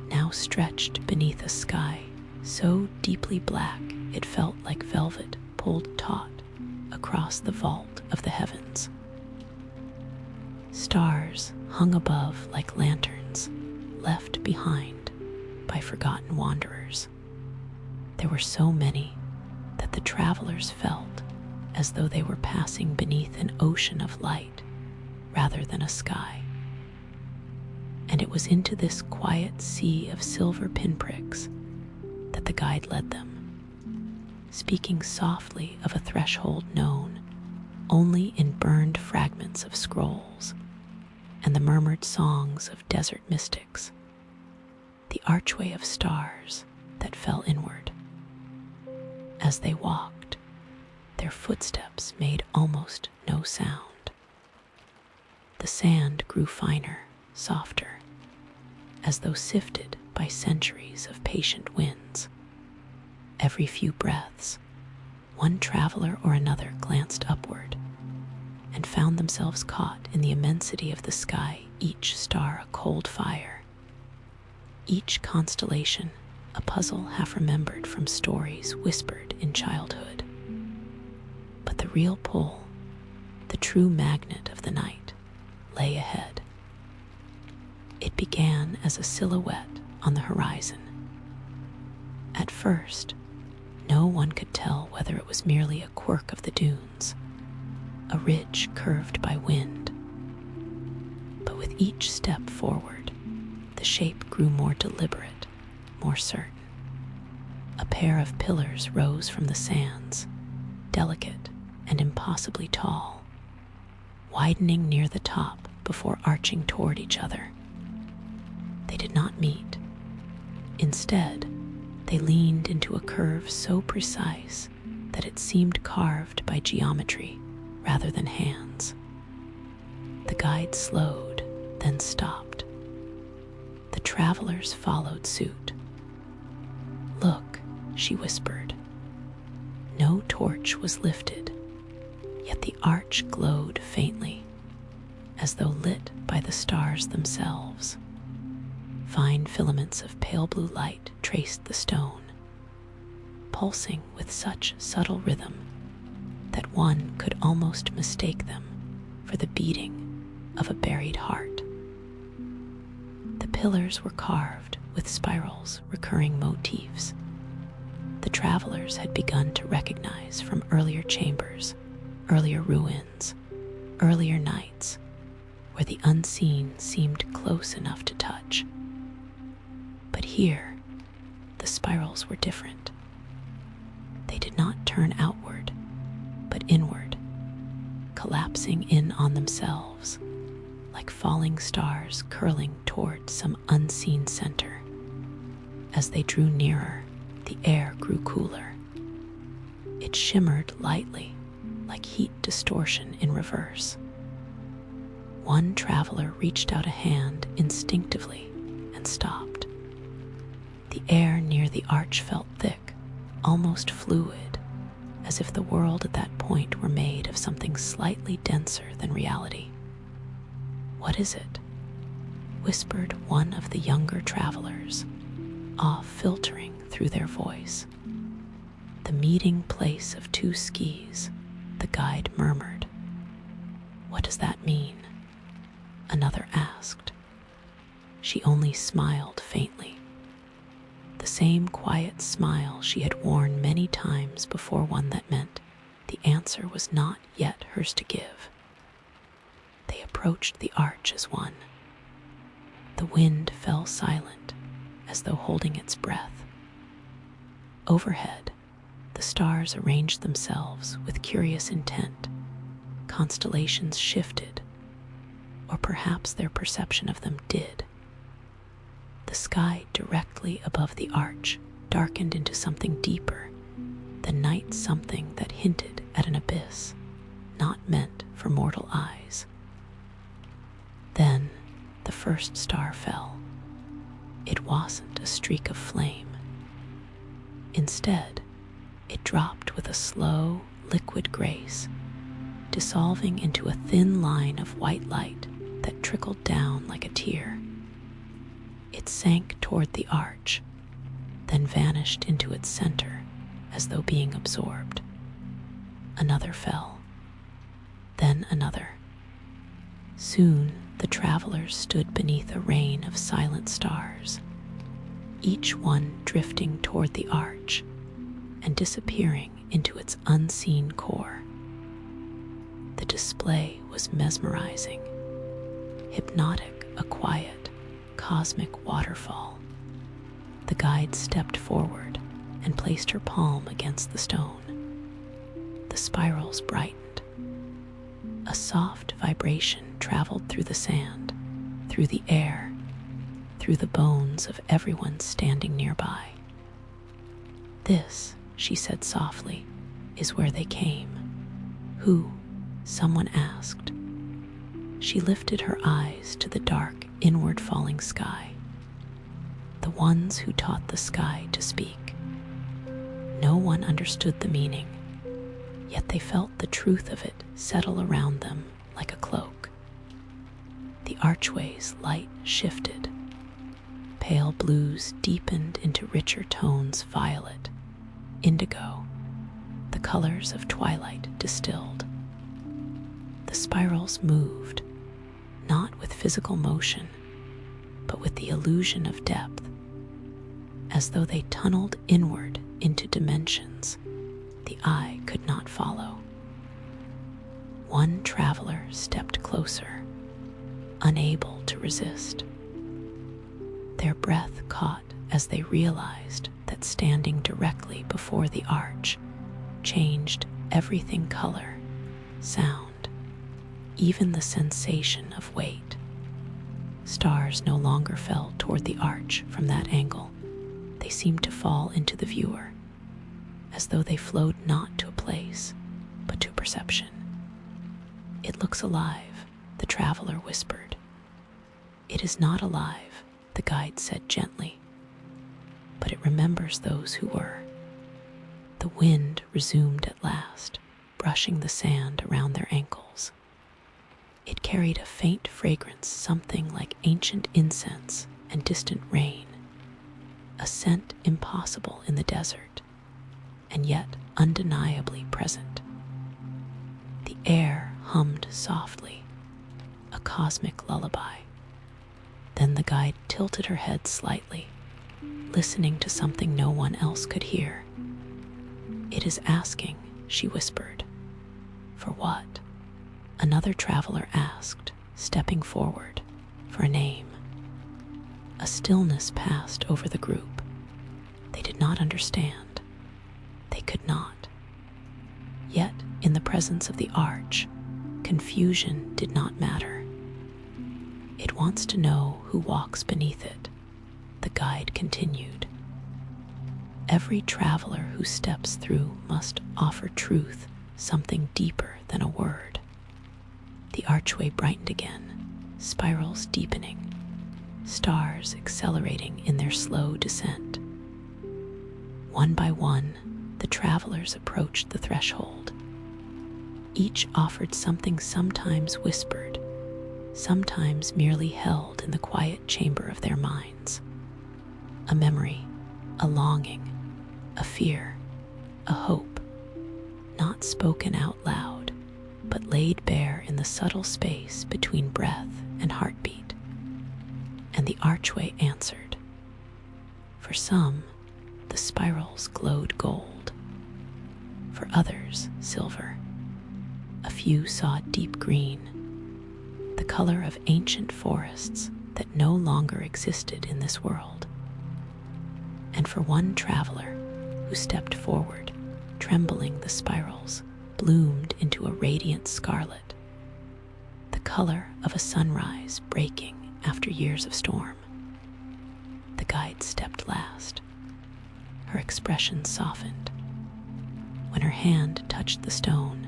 now stretched beneath a sky so deeply black it felt like velvet pulled taut across the vault of the heavens. Stars hung above like lanterns left behind by forgotten wanderers. There were so many that the travelers felt as though they were passing beneath an ocean of light rather than a sky. And it was into this quiet sea of silver pinpricks that the guide led them, speaking softly of a threshold known only in burned fragments of scrolls and the murmured songs of desert mystics, the archway of stars that fell inward. As they walked, Their footsteps made almost no sound. The sand grew finer, softer, as though sifted by centuries of patient winds. Every few breaths, one traveler or another glanced upward and found themselves caught in the immensity of the sky, each star a cold fire, each constellation a puzzle half remembered from stories whispered in childhood. But the real pull, the true magnet of the night, lay ahead. It began as a silhouette on the horizon. At first, no one could tell whether it was merely a quirk of the dunes, a ridge curved by wind. But with each step forward, the shape grew more deliberate, more certain. A pair of pillars rose from the sands, delicate and impossibly tall, widening near the top before arching toward each other. They did not meet. Instead, they leaned into a curve so precise that it seemed carved by geometry rather than hands. The guide slowed, then stopped. The travelers followed suit. "Look," she whispered. No torch was lifted, yet the arch glowed faintly, as though lit by the stars themselves. Fine filaments of pale blue light traced the stone, pulsing with such subtle rhythm that one could almost mistake them for the beating of a buried heart. The pillars were carved with spirals, recurring motifs the travelers had begun to recognize from earlier chambers, earlier ruins, earlier nights, where the unseen seemed close enough to touch. But here, the spirals were different. They did not turn outward, but inward, collapsing in on themselves, like falling stars curling toward some unseen center. As they drew nearer, the air grew cooler. It shimmered lightly, like heat distortion in reverse. One traveler reached out a hand instinctively and stopped. The air near the arch felt thick, almost fluid, as if the world at that point were made of something slightly denser than reality. "What is it?" whispered one of the younger travelers, awe filtering through their voice. "The meeting place of two skis," the guide murmured. "What does that mean?" another asked. She only smiled faintly, the same quiet smile she had worn many times before, one that meant the answer was not yet hers to give. They approached the arch as one. The wind fell silent, as though holding its breath. Overhead, the stars arranged themselves with curious intent. Constellations shifted, or perhaps their perception of them did. The sky directly above the arch darkened into something deeper, the night something that hinted at an abyss not meant for mortal eyes. Then the first star fell. It wasn't a streak of flame. Instead, it dropped with a slow, liquid grace, dissolving into a thin line of white light that trickled down like a tear. It sank toward the arch, then vanished into its center as though being absorbed. Another fell, then another. Soon the travelers stood beneath a rain of silent stars, each one drifting toward the arch and disappearing into its unseen core. The display was mesmerizing, hypnotic, a quiet, cosmic waterfall. The guide stepped forward and placed her palm against the stone. The spirals brightened. A soft vibration traveled through the sand, through the air, through the bones of everyone standing nearby. "This," she said softly, is where they came. Who? Someone asked. She lifted her eyes to the dark, inward falling sky. The ones who taught the sky to speak. No one understood the meaning, yet they felt the truth of it settle around them like a cloak. The archway's light shifted. Pale blues deepened into richer tones, violet, indigo, the colors of twilight distilled. The spirals moved, not with physical motion, but with the illusion of depth, as though they tunneled inward into dimensions the eye could not follow. One traveler stepped closer, unable to resist. Their breath caught as they realized that standing directly before the arch changed everything: color, sound, even the sensation of weight. Stars no longer fell toward the arch from that angle. They seemed to fall into the viewer, as though they flowed not to a place, but to perception. "It looks alive," the traveler whispered. "It is not alive," the guide said gently, "but it remembers those who were." The wind resumed at last, brushing the sand around their ankles. It carried a faint fragrance, something like ancient incense and distant rain, a scent impossible in the desert, and yet undeniably present. The air hummed softly, a cosmic lullaby. Then the guide tilted her head slightly, listening to something no one else could hear. "It is asking," she whispered. "For what?" Another traveler asked, stepping forward. "For a name." A stillness passed over the group. They did not understand. They could not. Yet, in the presence of the arch, confusion did not matter. "It wants to know who walks beneath it," the guide continued. "Every traveler who steps through must offer truth, something deeper than a word." The archway brightened again, spirals deepening, stars accelerating in their slow descent. One by one, the travelers approached the threshold. Each offered something, sometimes whispered, sometimes merely held in the quiet chamber of their minds. A memory, a longing, a fear, a hope, not spoken out loud, but laid bare in the subtle space between breath and heartbeat. And the archway answered. For some, the spirals glowed gold. For others, silver. A few saw deep green, the color of ancient forests that no longer existed in this world. And for one traveler who stepped forward, trembling, the spirals bloomed into a radiant scarlet, the color of a sunrise breaking after years of storm. The guide stepped last. Her expression softened. When her hand touched the stone,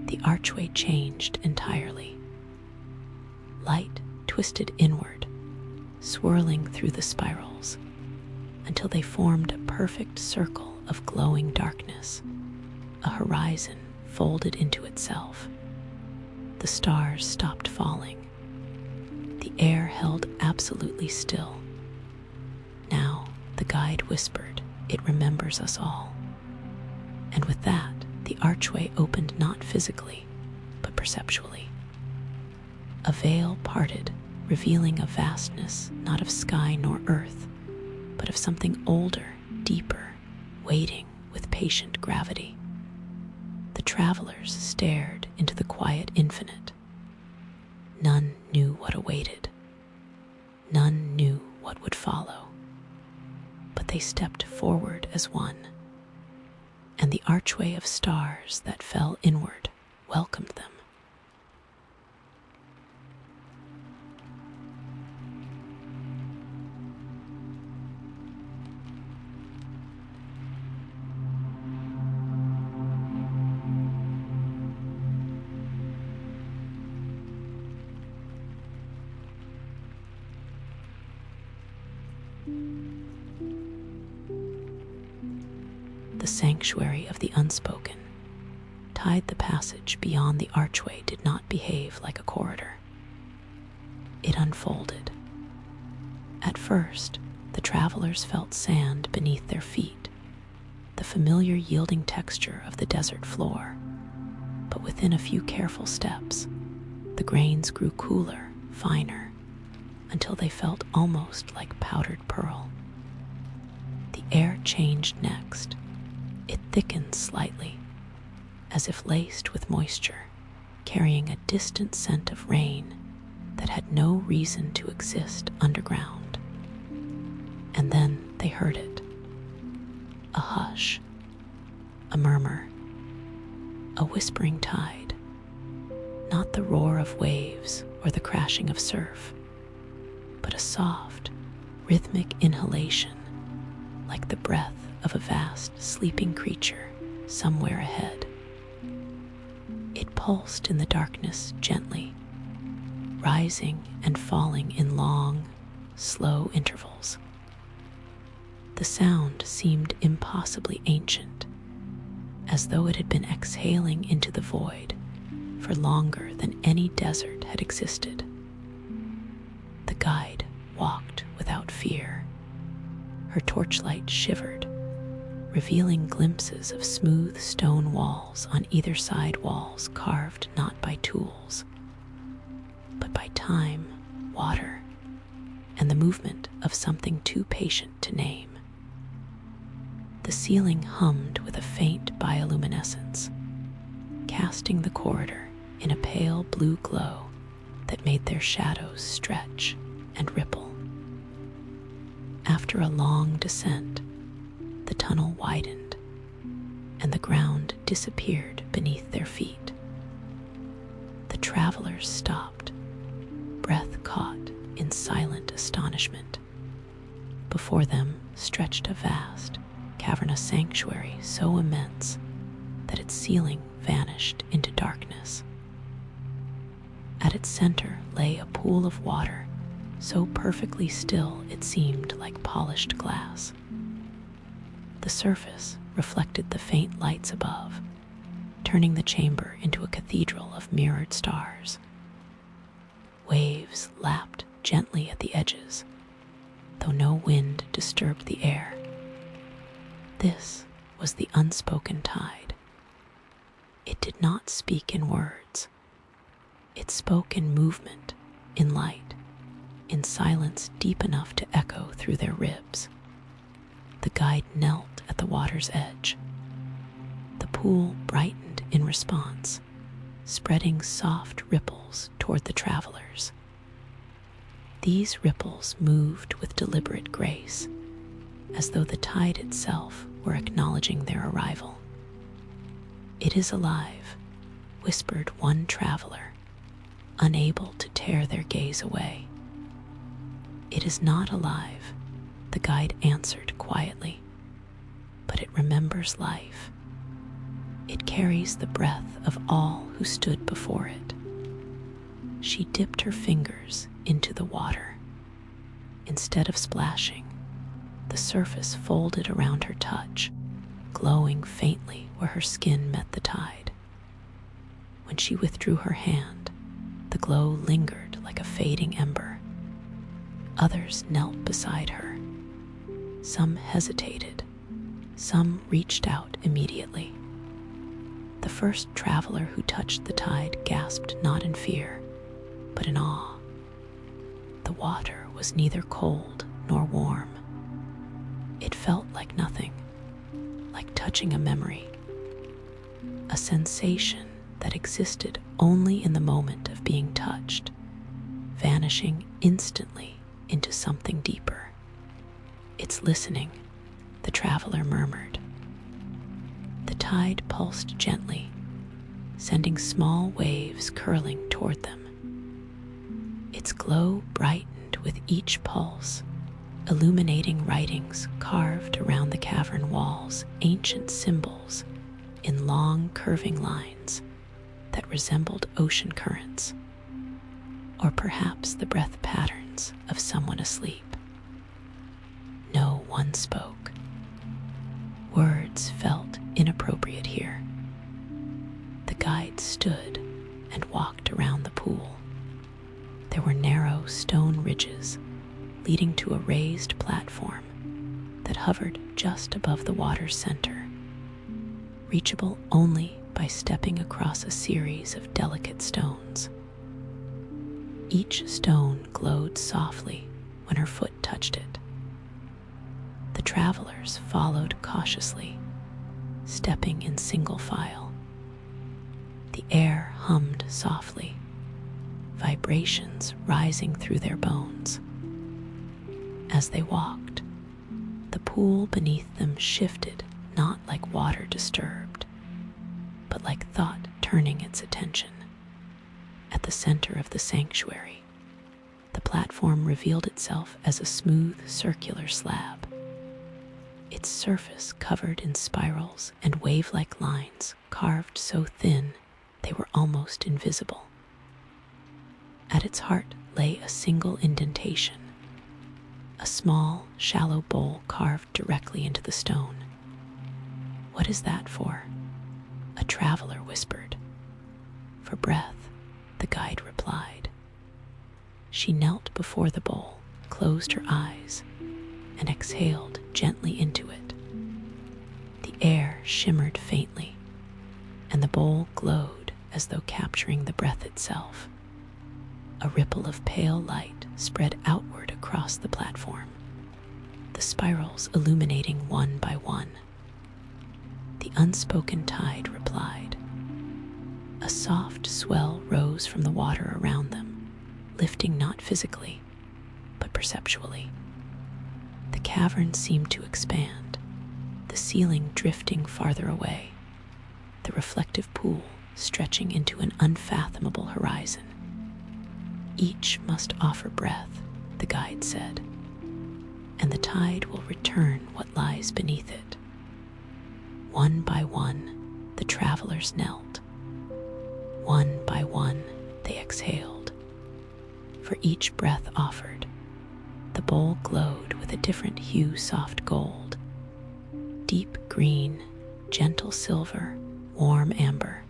the archway changed entirely. Light twisted inward, swirling through the spirals, until they formed a perfect circle of glowing darkness, a horizon folded into itself. The stars stopped falling. The air held absolutely still. Now, the guide whispered, "It remembers us all." And with that, the archway opened not physically, but perceptually. A veil parted, revealing a vastness not of sky nor earth, but of something older, deeper, waiting with patient gravity. The travelers stared into the quiet infinite. None knew what awaited. None knew what would follow. But they stepped forward as one, and the archway of stars that fell inward welcomed them. the sanctuary of the unspoken, tied the passage beyond the archway did not behave like a corridor. It unfolded. At first, the travelers felt sand beneath their feet, the familiar yielding texture of the desert floor. But within a few careful steps, the grains grew cooler, finer, until they felt almost like powdered pearl. The air changed next. It thickened slightly, as if laced with moisture, carrying a distant scent of rain that had no reason to exist underground. And then they heard it. A hush, a murmur, a whispering tide, not the roar of waves or the crashing of surf, but a soft, rhythmic inhalation, like the breath of a vast, sleeping creature somewhere ahead. It pulsed in the darkness gently, rising and falling in long, slow intervals. The sound seemed impossibly ancient, as though it had been exhaling into the void for longer than any desert had existed. The guide walked without fear. Her torchlight shivered, revealing glimpses of smooth stone walls on either side, walls carved not by tools, but by time, water, and the movement of something too patient to name. The ceiling hummed with a faint bioluminescence, casting the corridor in a pale blue glow that made their shadows stretch and ripple. After a long descent, the tunnel widened, and the ground disappeared beneath their feet. The travelers stopped, breath caught in silent astonishment. Before them stretched a vast, cavernous sanctuary so immense that its ceiling vanished into darkness. At its center lay a pool of water, so perfectly still it seemed like polished glass. The surface reflected the faint lights above, turning the chamber into a cathedral of mirrored stars. Waves lapped gently at the edges, though no wind disturbed the air. This was the unspoken tide. It did not speak in words. It spoke in movement, in light, in silence deep enough to echo through their ribs. The guide knelt at the water's edge. The pool brightened in response, spreading soft ripples toward the travelers. These ripples moved with deliberate grace, as though the tide itself were acknowledging their arrival. "It is alive," whispered one traveler, unable to tear their gaze away. "It is not alive," the guide answered quietly, "but it remembers life. It carries the breath of all who stood before it." She dipped her fingers into the water. Instead of splashing, the surface folded around her touch, glowing faintly where her skin met the tide. When she withdrew her hand, the glow lingered like a fading ember. Others knelt beside her. Some hesitated, some reached out immediately. The first traveler who touched the tide gasped not in fear, but in awe. The water was neither cold nor warm. It felt like nothing, like touching a memory, a sensation that existed only in the moment of being touched, vanishing instantly into something deeper. "It's listening," the traveler murmured. The tide pulsed gently, sending small waves curling toward them. Its glow brightened with each pulse, illuminating writings carved around the cavern walls, ancient symbols in long curving lines that resembled ocean currents, or perhaps the breath patterns of someone asleep. No one spoke. Words felt inappropriate here. The guide stood and walked around the pool. There were narrow stone ridges leading to a raised platform that hovered just above the water's center, reachable only by stepping across a series of delicate stones. Each stone glowed softly when her foot touched it. The travelers followed cautiously, stepping in single file. The air hummed softly, vibrations rising through their bones. As they walked, the pool beneath them shifted, not like water disturbed, but like thought turning its attention. At the center of the sanctuary, the platform revealed itself as a smooth, circular slab, its surface covered in spirals and wave-like lines carved so thin they were almost invisible. At its heart lay a single indentation, a small, shallow bowl carved directly into the stone. "What is that for?" a traveler whispered. "For breath," the guide replied. She knelt before the bowl, closed her eyes, and exhaled gently into it. The air shimmered faintly, and the bowl glowed as though capturing the breath itself. A ripple of pale light spread outward across the platform, the spirals illuminating one by one. The unspoken tide replied. A soft swell rose from the water around them, lifting not physically, but perceptually. The cavern seemed to expand, the ceiling drifting farther away, the reflective pool stretching into an unfathomable horizon. "Each must offer breath," the guide said, "and the tide will return what lies beneath it." One by one, the travelers knelt. One by one, they exhaled. For each breath offered, the bowl glowed with a different hue: soft gold, deep green, gentle silver, warm amber,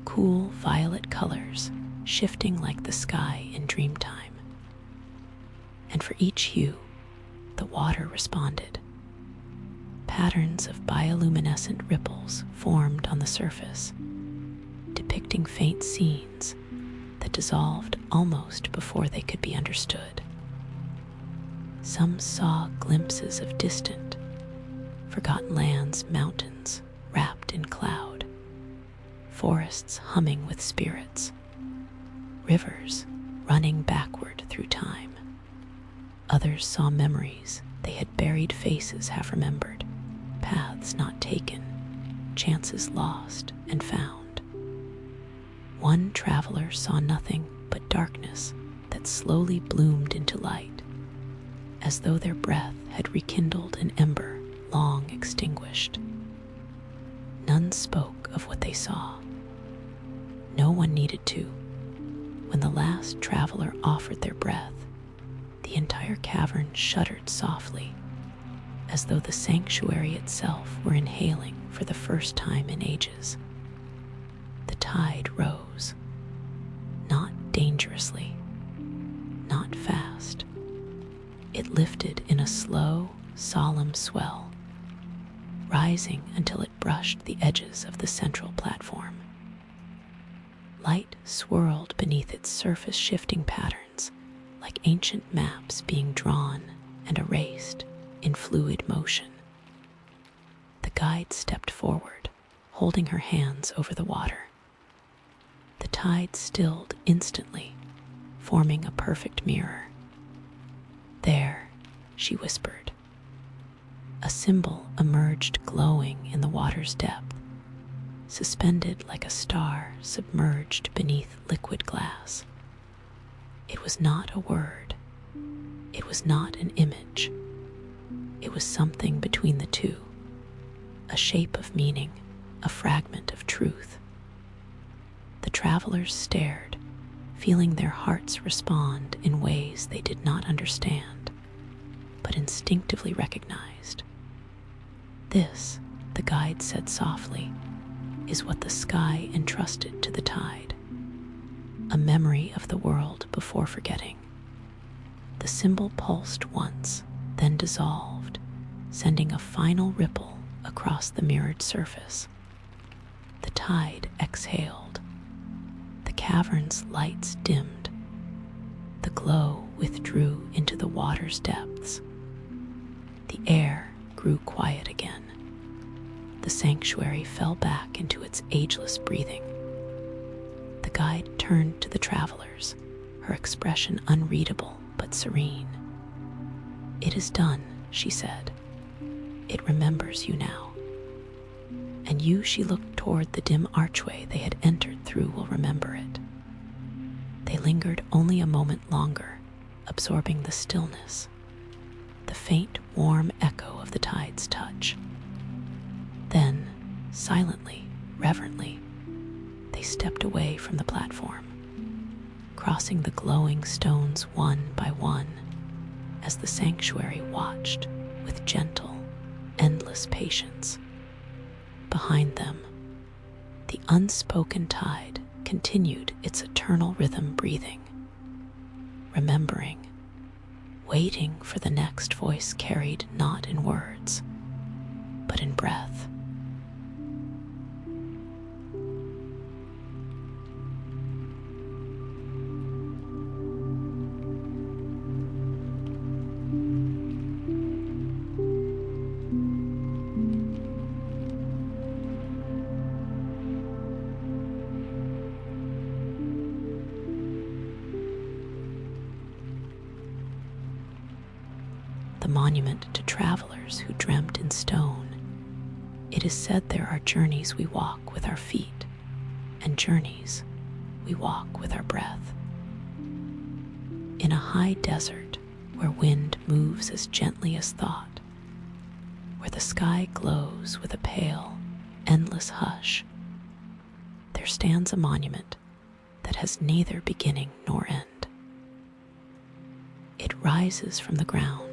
cool violet colors shifting like the sky in dreamtime. And for each hue, the water responded. Patterns of bioluminescent ripples formed on the surface, depicting faint scenes that dissolved almost before they could be understood. Some saw glimpses of distant, forgotten lands, mountains wrapped in cloud, forests humming with spirits, rivers running backward through time. Others saw memories they had buried, faces half remembered, paths not taken, chances lost and found. One traveler saw nothing but darkness that slowly bloomed into light, as though their breath had rekindled an ember long extinguished. None spoke of what they saw. No one needed to. When the last traveler offered their breath, the entire cavern shuddered softly, as though the sanctuary itself were inhaling for the first time in ages. The tide rose, not dangerously, not fast. It lifted in a slow, solemn swell, rising until it brushed the edges of the central platform. Light swirled beneath its surface, shifting patterns like ancient maps being drawn and erased in fluid motion. The guide stepped forward, holding her hands over the water. The tide stilled instantly, forming a perfect mirror. "There," she whispered. A symbol emerged, glowing in the water's depth, suspended like a star submerged beneath liquid glass. It was not a word. It was not an image. It was something between the two, a shape of meaning, a fragment of truth. The travelers stared, feeling their hearts respond in ways they did not understand, but instinctively recognized. This, the guide said softly, is what the sky entrusted to the tide. A memory of the world before forgetting. The symbol pulsed once, then dissolved, sending a final ripple across the mirrored surface. The tide exhaled. The cavern's lights dimmed. The glow withdrew into the water's depths. The air grew quiet again. The sanctuary fell back into its ageless breathing. The guide turned to the travelers, her expression unreadable but serene. "It is done," she said. "It remembers you now. And you," she looked toward the dim archway they had entered through, "will remember it." They lingered only a moment longer, absorbing the stillness, the faint, warm echo of the tide's touch. Then, silently, reverently, they stepped away from the platform, crossing the glowing stones one by one as the sanctuary watched with gentle, endless patience. Behind them, the unspoken tide continued its eternal rhythm, breathing, remembering, waiting for the next voice carried not in words, but in breath. The monument to travelers who dreamt in stone. It is said there are journeys we walk with our feet, and journeys we walk with our breath. In a high desert where wind moves as gently as thought, where the sky glows with a pale, endless hush, there stands a monument that has neither beginning nor end. It rises from the ground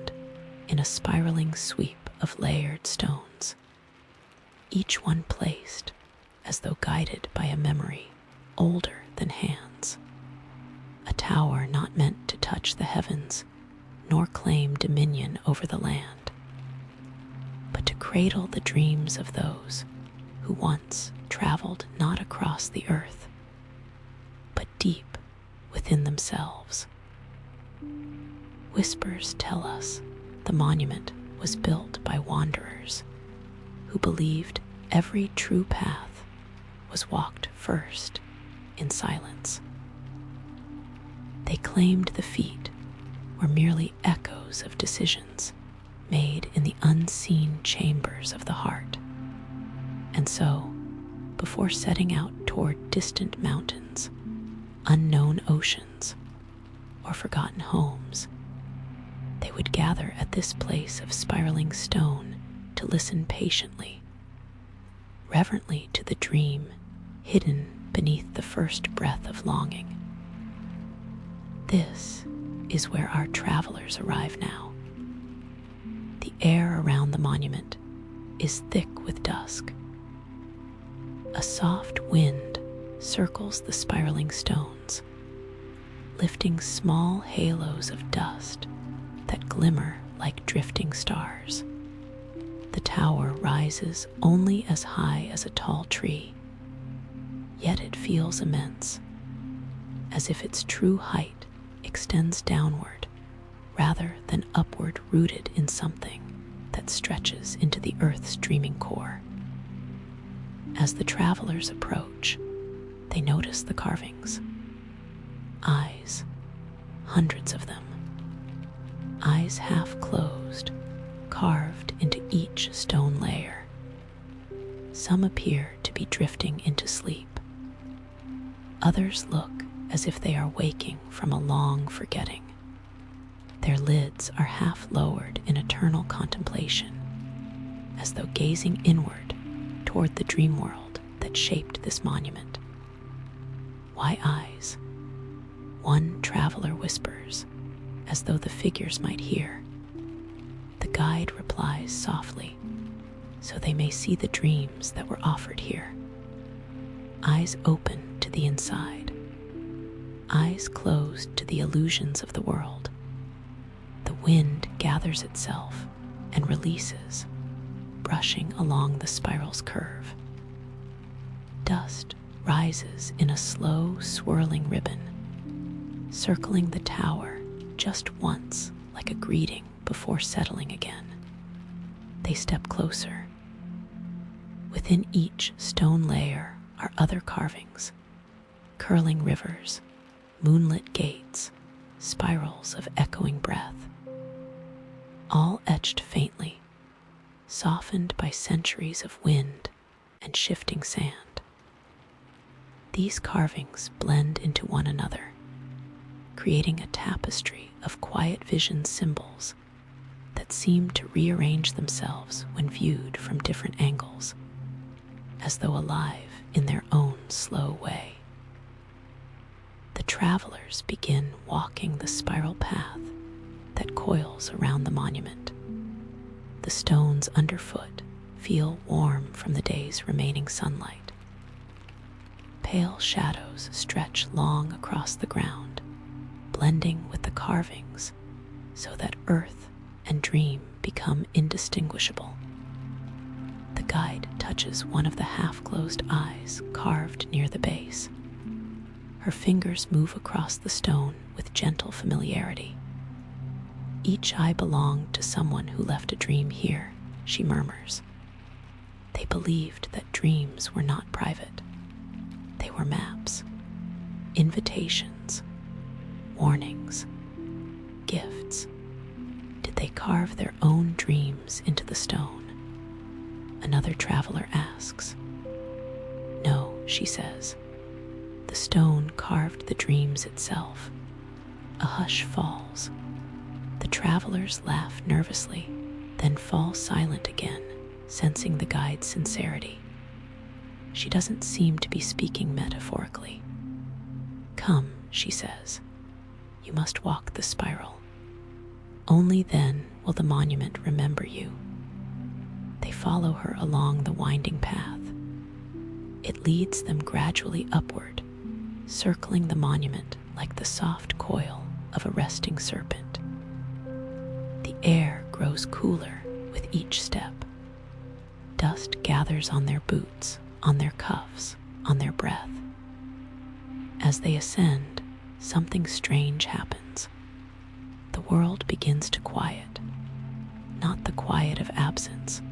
in a spiraling sweep of layered stones, each one placed as though guided by a memory older than hands. A tower not meant to touch the heavens nor claim dominion over the land, but to cradle the dreams of those who once traveled not across the earth, but deep within themselves. Whispers tell us the monument was built by wanderers who believed every true path was walked first in silence. They claimed the feet were merely echoes of decisions made in the unseen chambers of the heart. And so, before setting out toward distant mountains, unknown oceans, or forgotten homes, they would gather at this place of spiraling stone to listen patiently, reverently to the dream hidden beneath the first breath of longing. This is where our travelers arrive now. The air around the monument is thick with dusk. A soft wind circles the spiraling stones, lifting small halos of dust that glimmer like drifting stars. The tower rises only as high as a tall tree, yet it feels immense, as if its true height extends downward rather than upward, rooted in something that stretches into the earth's dreaming core. As the travelers approach, they notice the carvings. Eyes, hundreds of them. Eyes half closed, carved into each stone layer. Some appear to be drifting into sleep. Others look as if they are waking from a long forgetting. Their lids are half lowered in eternal contemplation, as though gazing inward toward the dream world that shaped this monument. "Why eyes?" One traveler whispers, as though the figures might hear. The guide replies softly, so they may see the dreams that were offered here. Eyes open to the inside, eyes closed to the illusions of the world. The wind gathers itself and releases, brushing along the spiral's curve. Dust rises in a slow, swirling ribbon, circling the tower just once like a greeting before settling again. They step closer. Within each stone layer are other carvings, curling rivers, moonlit gates, spirals of echoing breath, all etched faintly, softened by centuries of wind and shifting sand. These carvings blend into one another, creating a tapestry of quiet vision symbols that seem to rearrange themselves when viewed from different angles, as though alive in their own slow way. The travelers begin walking the spiral path that coils around the monument. The stones underfoot feel warm from the day's remaining sunlight. Pale shadows stretch long across the ground, blending with the carvings so that earth and dream become indistinguishable. The guide touches one of the half-closed eyes carved near the base. Her fingers move across the stone with gentle familiarity. Each eye belonged to someone who left a dream here, she murmurs. They believed that dreams were not private. They were maps, invitations, warnings, gifts. Did they carve their own dreams into the stone? Another traveler asks. No, she says. The stone carved the dreams itself. A hush falls. The travelers laugh nervously, then fall silent again, sensing the guide's sincerity. She doesn't seem to be speaking metaphorically. Come, she says. You must walk the spiral. Only then will the monument remember you. They follow her along the winding path. It leads them gradually upward, circling the monument like the soft coil of a resting serpent. The air grows cooler with each step. Dust gathers on their boots, on their cuffs, on their breath. As they ascend, something strange happens. The world begins to quiet, not the quiet of absence,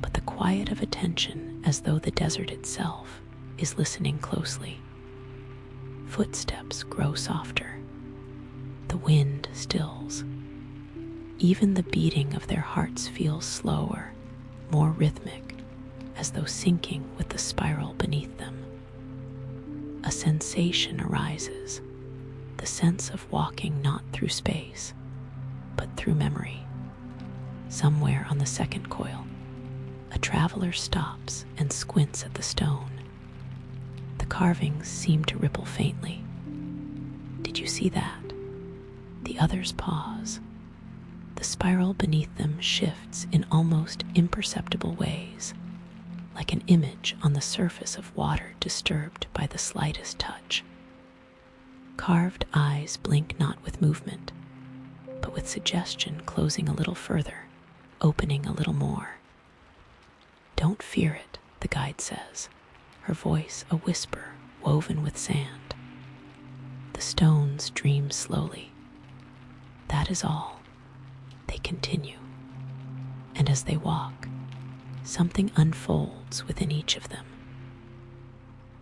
but the quiet of attention, as though the desert itself is listening closely. Footsteps grow softer. The wind stills. Even the beating of their hearts feels slower, more rhythmic, as though syncing with the spiral beneath them. A sensation arises, the sense of walking not through space, but through memory. Somewhere on the second coil, a traveler stops and squints at the stone. The carvings seem to ripple faintly. Did you see that? The others pause. The spiral beneath them shifts in almost imperceptible ways, like an image on the surface of water disturbed by the slightest touch. Carved eyes blink not with movement, but with suggestion, closing a little further, opening a little more. Don't fear it, the guide says, her voice a whisper woven with sand. The stones dream slowly. That is all. They continue, and as they walk, something unfolds within each of them.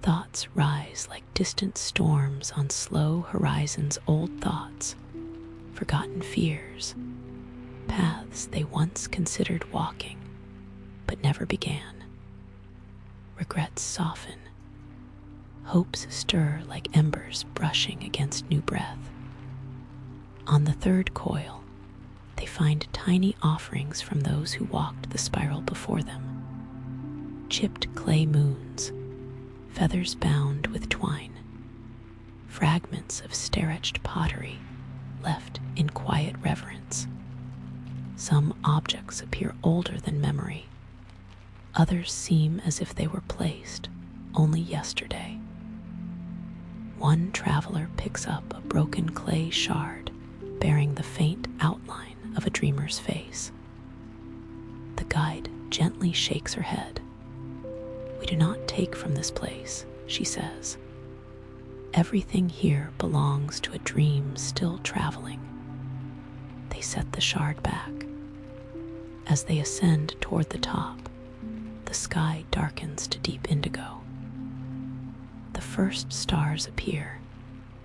Thoughts rise like distant storms on slow horizons, old thoughts, forgotten fears, paths they once considered walking, but never began. Regrets soften. Hopes stir like embers brushing against new breath. On the third coil, they find tiny offerings from those who walked the spiral before them. Chipped clay moons, feathers bound with twine, fragments of star-etched pottery left in quiet reverence. Some objects appear older than memory, Others seem as if they were placed only yesterday. One traveler picks up a broken clay shard bearing the faint outline of a dreamer's face. The guide gently shakes her head. "We do not take from this place," she says. "Everything here belongs to a dream still traveling." They set the shard back. As they ascend toward the top, the sky darkens to deep indigo. The first stars appear,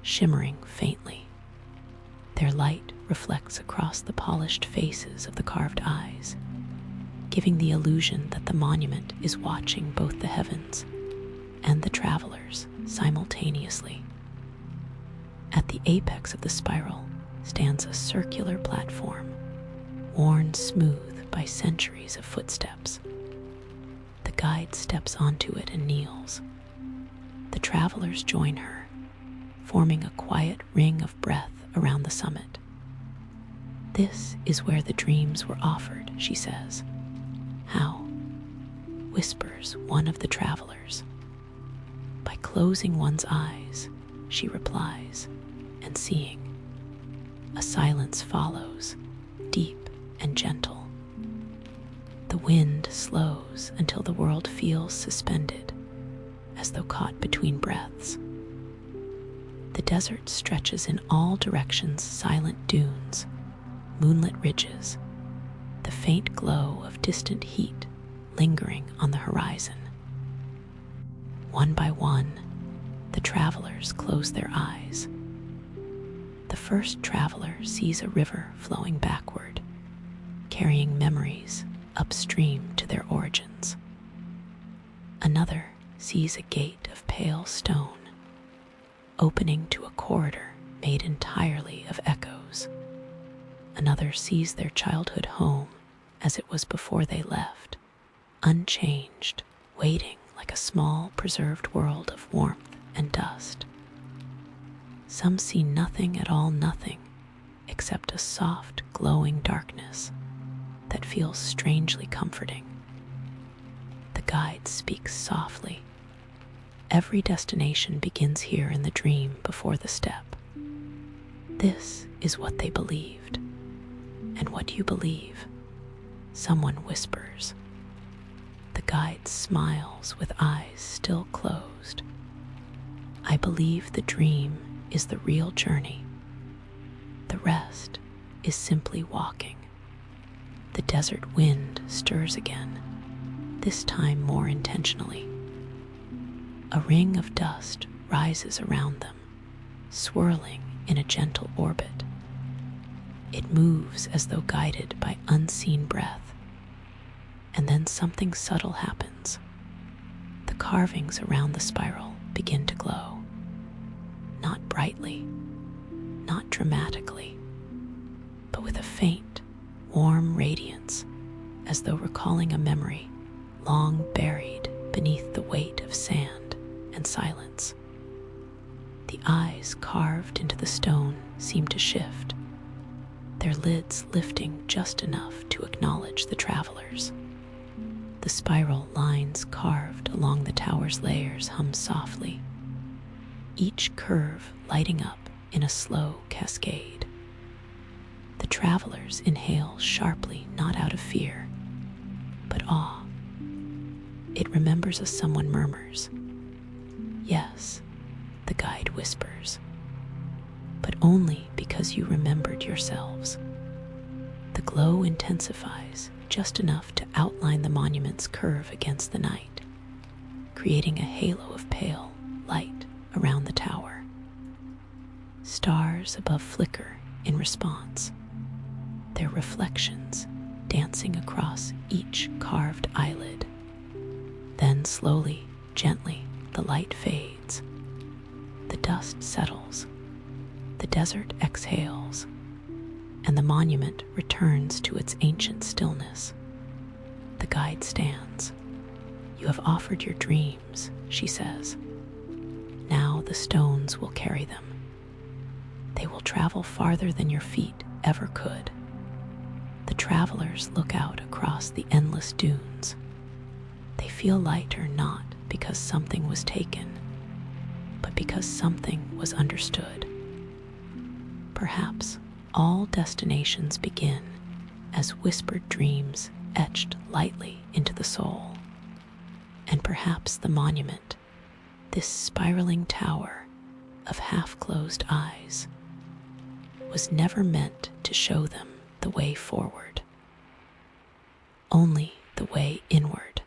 shimmering faintly. Their light reflects across the polished faces of the carved eyes, giving the illusion that the monument is watching both the heavens and the travelers simultaneously. At the apex of the spiral stands a circular platform, worn smooth by centuries of footsteps. The guide steps onto it and kneels. The travelers join her, forming a quiet ring of breath around the summit. "This is where the dreams were offered," she says. "How?" whispers one of the travelers. "By closing one's eyes," she replies, and seeing. A silence follows, deep and gentle. The wind slows until the world feels suspended, as though caught between breaths. The desert stretches in all directions, silent dunes, moonlit ridges, the faint glow of distant heat lingering on the horizon. One by one, the travelers close their eyes. The first traveler sees a river flowing backward, carrying memories upstream to their origins. Another sees a gate of pale stone, opening to a corridor made entirely of echoes. Another sees their childhood home as it was before they left, unchanged, waiting like a small preserved world of warmth and dust. Some see nothing at all, nothing, except a soft, glowing darkness that feels strangely comforting. The guide speaks softly. Every destination begins here in the dream before the step. This is what they believed. And what do you believe? Someone whispers. The guide smiles with eyes still closed. I believe the dream is the real journey. The rest is simply walking. The desert wind stirs again, this time more intentionally. A ring of dust rises around them, swirling in a gentle orbit. It moves as though guided by unseen breath. And then something subtle happens. The carvings around the spiral begin to glow. Not brightly, not dramatically, but with a faint, warm radiance, as though recalling a memory long buried beneath the weight of sand and silence. The eyes carved into the stone seem to shift, their lids lifting just enough to acknowledge the travelers. The spiral lines carved along the tower's layers hum softly, each curve lighting up in a slow cascade. The travelers inhale sharply, not out of fear, but awe. It remembers as someone murmurs. Yes, the guide whispers, but only because you remembered yourselves. The glow intensifies just enough to outline the monument's curve against the night, creating a halo of pale light around the tower. Stars above flicker in response, their reflections dancing across each carved eyelid. Then slowly, gently, the light fades. The dust settles, the desert exhales, and the monument returns to its ancient stillness. The guide stands. You have offered your dreams, she says. Now the stones will carry them. They will travel farther than your feet ever could. The travelers look out across the endless dunes. They feel lighter not because something was taken, but because something was understood. Perhaps all destinations begin as whispered dreams etched lightly into the soul. And perhaps the monument, this spiraling tower of half-closed eyes, was never meant to show them the way forward, only the way inward.